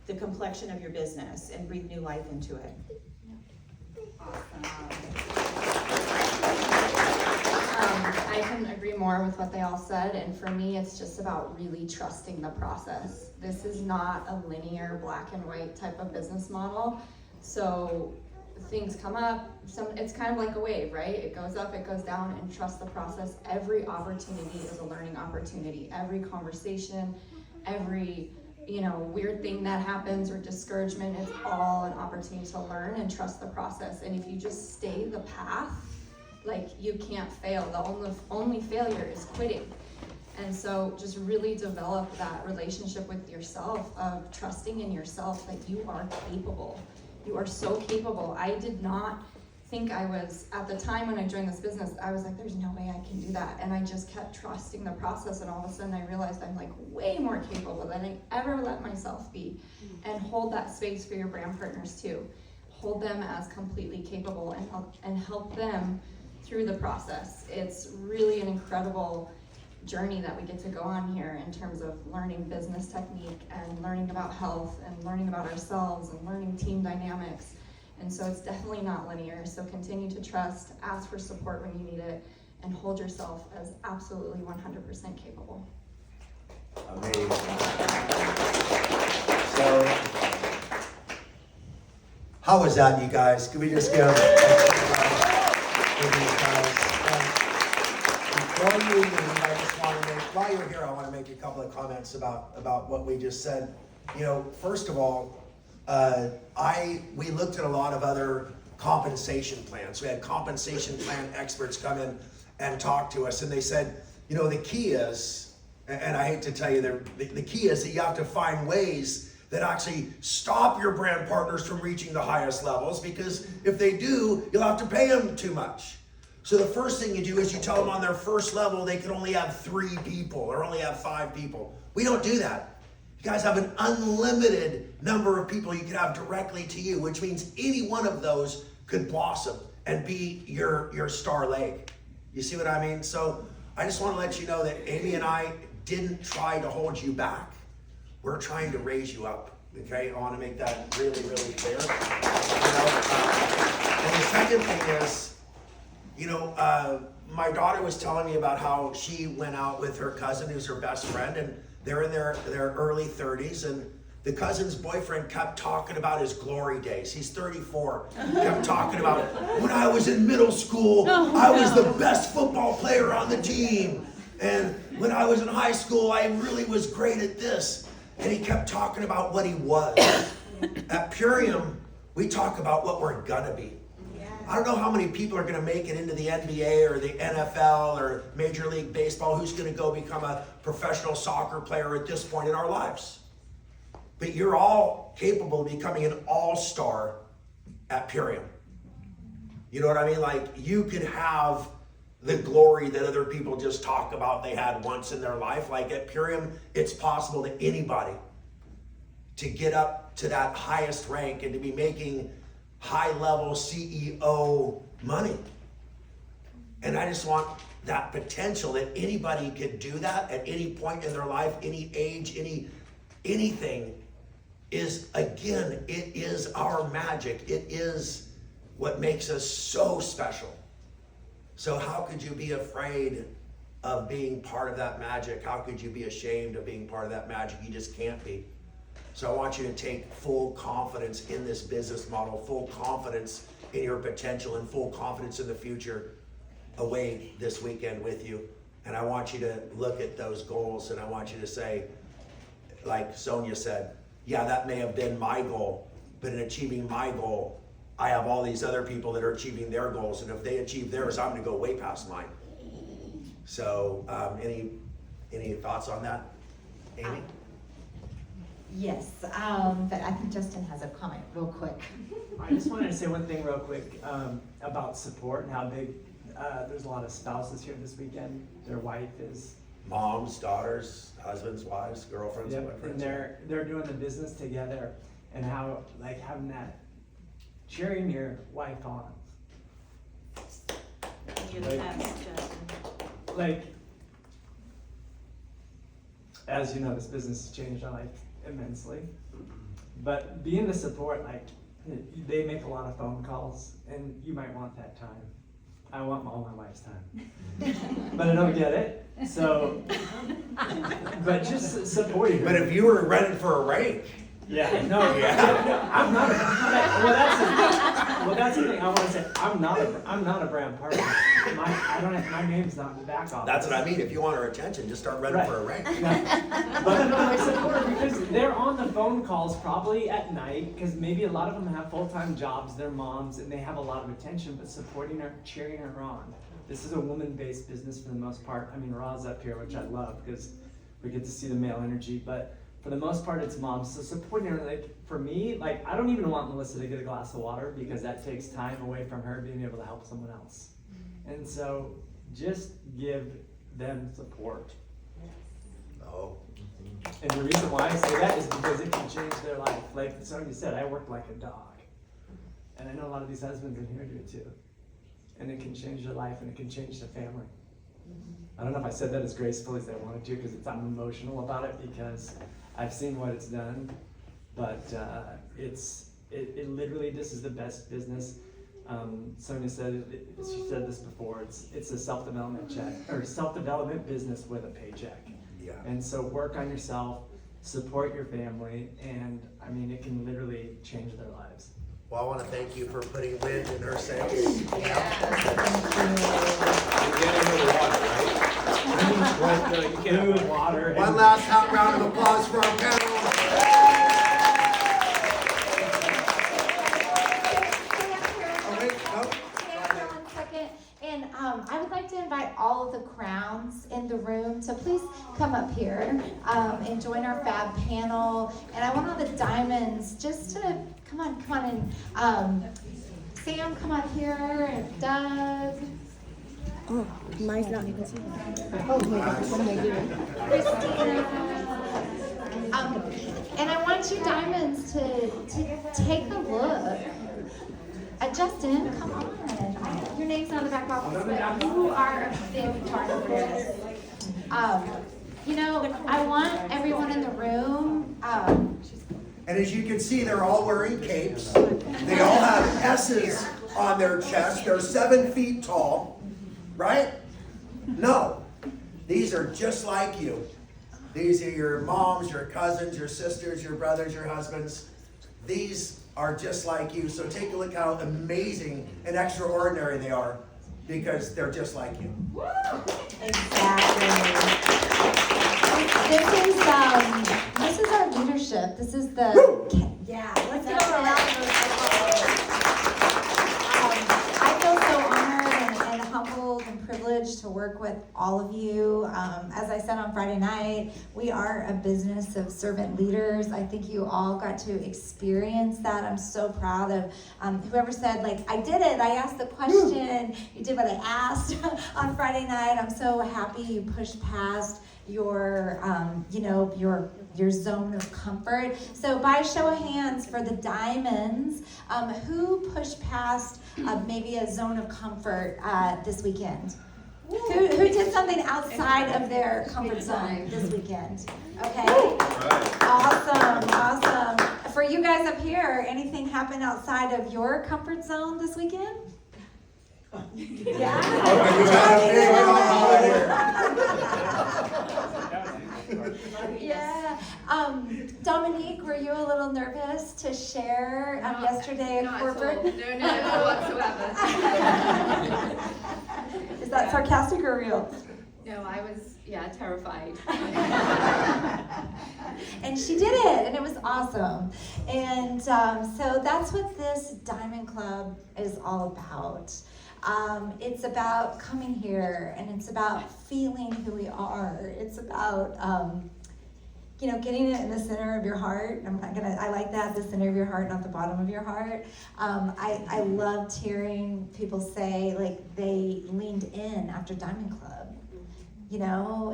the complexion of your business and breathe new life into it. I couldn't agree more with what they all said, and for me, it's just about really trusting the process. This is not a linear black and white type of business model, so things come up, it's kind of like a wave, right? It goes up, it goes down, and trust the process. Every opportunity is a learning opportunity. Every conversation, every weird thing that happens or discouragement, it's all an opportunity to learn and trust the process. And if you just stay the path, you can't fail. The only failure is quitting. And so just really develop that relationship with yourself of trusting in yourself that you are capable. You are so capable. I did not think I was, at the time when I joined this business, I was like, there's no way I can do that. And I just kept trusting the process, and all of a sudden I realized I'm way more capable than I ever let myself be. And hold that space for your brand partners too. Hold them as completely capable and help them through the process. It's really an incredible journey that we get to go on here in terms of learning business technique and learning about health and learning about ourselves and learning team dynamics. And so it's definitely not linear. So continue to trust, ask for support when you need it, and hold yourself as absolutely 100% capable. Amazing. So, how was that, you guys? Can we just give these guys? Before you leave, I just want to while you're here, I want to make a couple of comments about what we just said. First of all, we looked at a lot of other compensation plans. We had compensation plan experts come in and talk to us, and they said, the key is, and I hate to tell you, the key is that you have to find ways that actually stop your brand partners from reaching the highest levels, because if they do, you'll have to pay them too much. So the first thing you do is you tell them on their first level they can only have 3 people or only have 5 people. We don't do that. You guys have an unlimited number of people you can have directly to you, which means any one of those could blossom and be your star leg. You see what I mean? So I just want to let you know that Amy and I didn't try to hold you back. We're trying to raise you up. Okay? I want to make that really, really clear. And the second thing is, my daughter was telling me about how she went out with her cousin, who's her best friend, and they're in their early 30s, and The cousin's boyfriend kept talking about his glory days. He's 34. Kept talking about, when I was in middle school, I was the best football player on the team. And when I was in high school, I really was great at this. And he kept talking about what he was. At Purium, we talk about what we're gonna be. I don't know how many people are gonna make it into the NBA or the NFL or Major League Baseball, who's gonna go become a professional soccer player at this point in our lives. But you're all capable of becoming an all-star at Purium. You know what I mean? Like, you could have the glory that other people just talk about they had once in their life. Like at Purium, it's possible to anybody to get up to that highest rank and to be making high-level CEO money. And I just want that potential that anybody could do that at any point in their life, any age, anything is, again, it is our magic. It is what makes us so special. So how could you be afraid of being part of that magic? How could you be ashamed of being part of that magic? You just can't be. So I want you to take full confidence in this business model, full confidence in your potential, and full confidence in the future away this weekend with you. And I want you to look at those goals, and I want you to say, like Sonia said, yeah, that may have been my goal, but in achieving my goal, I have all these other people that are achieving their goals, and if they achieve theirs, I'm gonna go way past mine. So, any thoughts on that, Amy? Yes, but I think Justin has a comment real quick. I just wanted to say one thing real quick about support and how big, there's a lot of spouses here this weekend. Their wife is. Moms, daughters, husbands, wives, girlfriends, Yep, boyfriends. and they're doing the business together, and how, like, having that, cheering your wife on. You're the best, Justin. Like, as you know, this business has changed our life immensely. But being the support, like, they make a lot of phone calls, and you might want that time. I want all my wife's time. But I don't get it, so, but just support her. But if you were running for a rank, Yeah, no, I'm not. Well, that's the thing. I want to say I'm not a brand partner. My name's not in the back office. that's what I mean. If you want her attention, just start running for a rank. Yeah. But no, I support her because they're on the phone calls probably at night, because maybe a lot of them have full-time jobs, they're moms, and they have a lot of attention, but supporting her, cheering her on. This is a woman-based business for the most part. I mean, Ra's up here, which I love because we get to see the male energy, but for the most part, it's moms. So supporting her, like, for me, like, I don't even want Melissa to get a glass of water because that takes time away from her being able to help someone else. And so just give them support. Oh. And the reason why I say that is because it can change their life. Like Sonia said, I work like a dog. And I know a lot of these husbands in here do too. And it can change their life, and it can change their family. I don't know if I said that as gracefully as I wanted to, because I'm emotional about it, because I've seen what it's done, but it literally, this is the best business. Sonia said, she said this before, it's a self-development business with a paycheck. Yeah. And so work on yourself, support your family, and I mean, it can literally change their lives. Well, I want to thank you for putting wind in her sails. Yeah. You can't have water, right? You can't have Water. One last hot round of applause for our panel. Oh, wait, no. Stand for 1 second. And I would like to invite all of the crowns in the room to please come up here and join our fab panel. And I want all the diamonds just to come on, and Sam, come up here, and Doug. Oh, mine's not even seen. Christina. And I want you diamonds to take a look. Justin, come on. Your name's on the back office, but you are a big part of this. You know, I want everyone in the room. And as you can see, they're all wearing capes. They all have S's on their chest. They're 7 feet tall, right? No, these are just like you. These are your moms, your cousins, your sisters, your brothers, your husbands. These are just like you. So take a look how amazing and extraordinary they are, because they're just like you. Exactly. This is our leadership. This is the yeah. Let's give them a round of applause. I feel so honored and humbled and privileged to work with all of you. As I said on Friday night, we are a business of servant leaders. I think you all got to experience that. I'm so proud of whoever said, like, I did it. I asked the question. You did what I asked on Friday night. I'm so happy you pushed past your zone of comfort. So by show of hands for the diamonds, who pushed past maybe a zone of comfort this weekend? Who did something outside of their comfort zone this weekend? Okay. Awesome. For you guys up here, anything happen outside of your comfort zone this weekend? Yeah. Yeah. Dominique, were you a little nervous to share yesterday at corporate? No, whatsoever. Is that sarcastic or real? No, I was, terrified. And she did it, and it was awesome. And so that's what this Diamond Club is all about. It's about coming here, and it's about feeling who we are. It's about, getting it in the center of your heart. I like that, the center of your heart, not the bottom of your heart. I loved hearing people say, like, they leaned in after Diamond Club,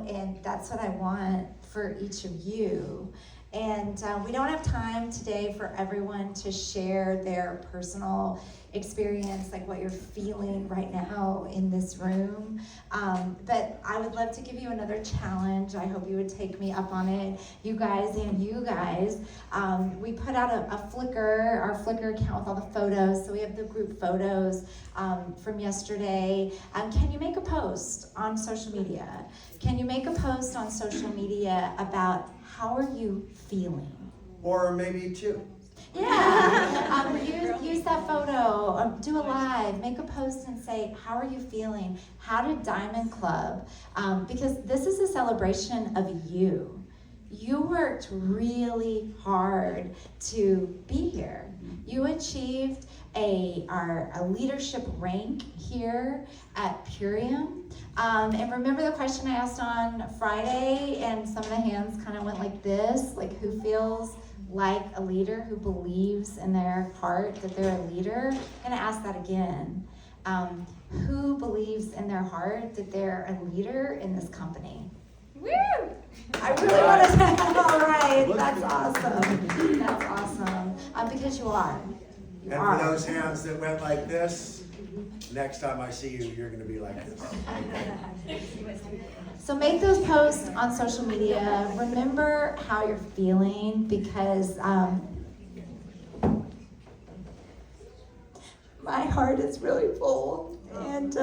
and that's what I want for each of you. And we don't have time today for everyone to share their personal experience, like what you're feeling right now in this room. But I would love to give you another challenge. I hope you would take me up on it, you guys. We put out a Flickr, our Flickr account with all the photos. So we have the group photos from yesterday. Can you make a post on social media? Can you make a post on social media about how are you feeling? Or maybe two. Yeah, use that photo, do a live, make a post and say, how are you feeling? How did Diamond Club, because this is a celebration of you. You worked really hard to be here. You achieved a leadership rank here at Purium. And remember the question I asked on Friday, and some of the hands kind of went like this, like who feels like a leader, who believes in their heart that they're a leader? I'm gonna ask that again. Who believes in their heart that they're a leader in this company? Woo! I really want to say, all right, that's awesome. That's awesome. Because you are. And for those hands that went like this, next time I see you, you're going to be like this. So make those posts on social media. Remember how you're feeling, because my heart is really full, and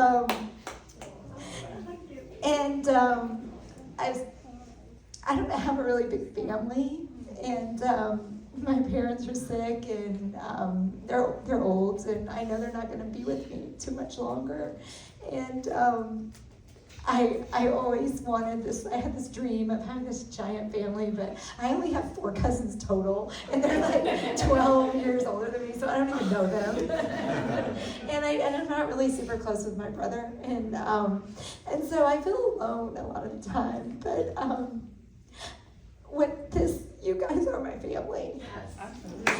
I don't have a really big family, and my parents are sick, and they're old, and I know they're not going to be with me too much longer, and I always wanted this. I had this dream of having this giant family, but I only have 4 cousins total, and they're like 12 years older than me, so I don't even know them. and I'm not really super close with my brother, and so I feel alone a lot of the time. But with this, you guys are my family. Yes, absolutely.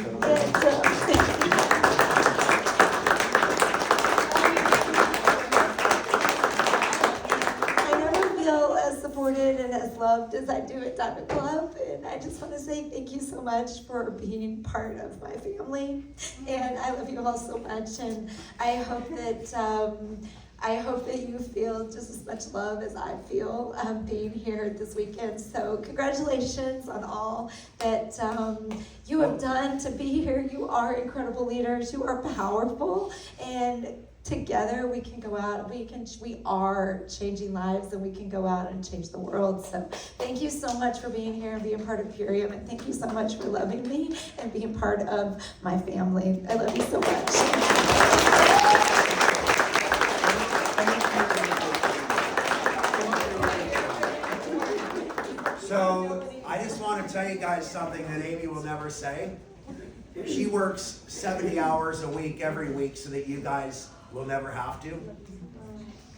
Supported and as loved as I do at Diamond Club, and I just want to say thank you so much for being part of my family, and I love you all so much, and I hope that you feel just as much love as I feel being here this weekend. So congratulations on all that you have done to be here. You are incredible leaders. You are powerful, and together we can go out, we are changing lives, and we can go out and change the world. So thank you so much for being here and being part of Purium, and thank you so much for loving me and being part of my family. I love you so much. So I just want to tell you guys something that Amy will never say. She works 70 hours a week every week so that you guys will never have to.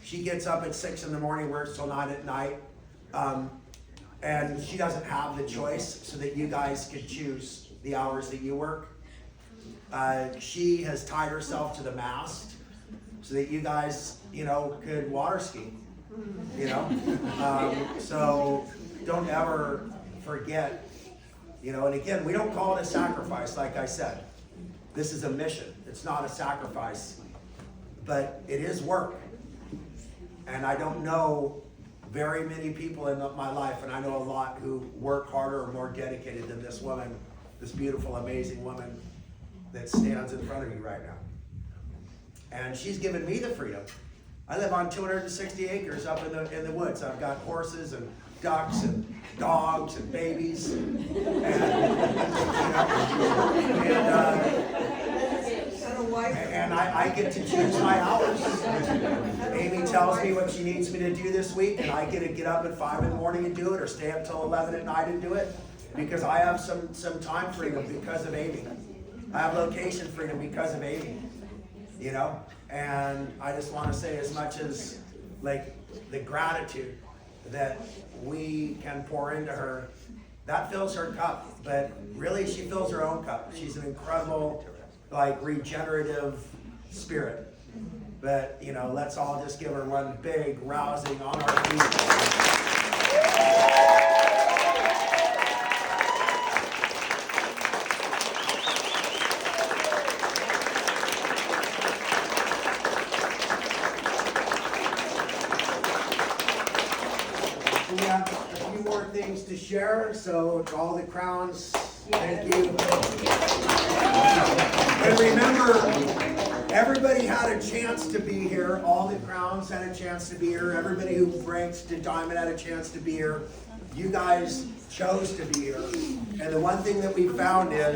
She gets up at 6 in the morning, works till 9 at night, and she doesn't have the choice so that you guys could choose the hours that you work. She has tied herself to the mast so that you guys, could water ski, so don't ever forget, and again, we don't call it a sacrifice, like I said. This is a mission. It's not a sacrifice, but it is work. And I don't know very many people in my life, and I know a lot who work harder or more dedicated than this woman, this beautiful, amazing woman that stands in front of you right now. And she's given me the freedom. I live on 260 acres up in the woods. I've got horses and ducks and dogs and babies, and I get to choose my hours. Amy tells me what she needs me to do this week, and I get to get up at 5 in the morning and do it, or stay up till 11 at night and do it, because I have some time freedom because of Amy. I have location freedom because of Amy, and I just want to say, as much as the gratitude that we can pour into her, that fills her cup, but really she fills her own cup. She's an incredible, regenerative spirit. But, let's all just give her one big rousing on our feet. We have a few more things to share, so to all the crowns, thank you. And remember, everybody had a chance to be here. All the crowns had a chance to be here. Everybody who ranked to diamond had a chance to be here. You guys chose to be here. And the one thing that we found is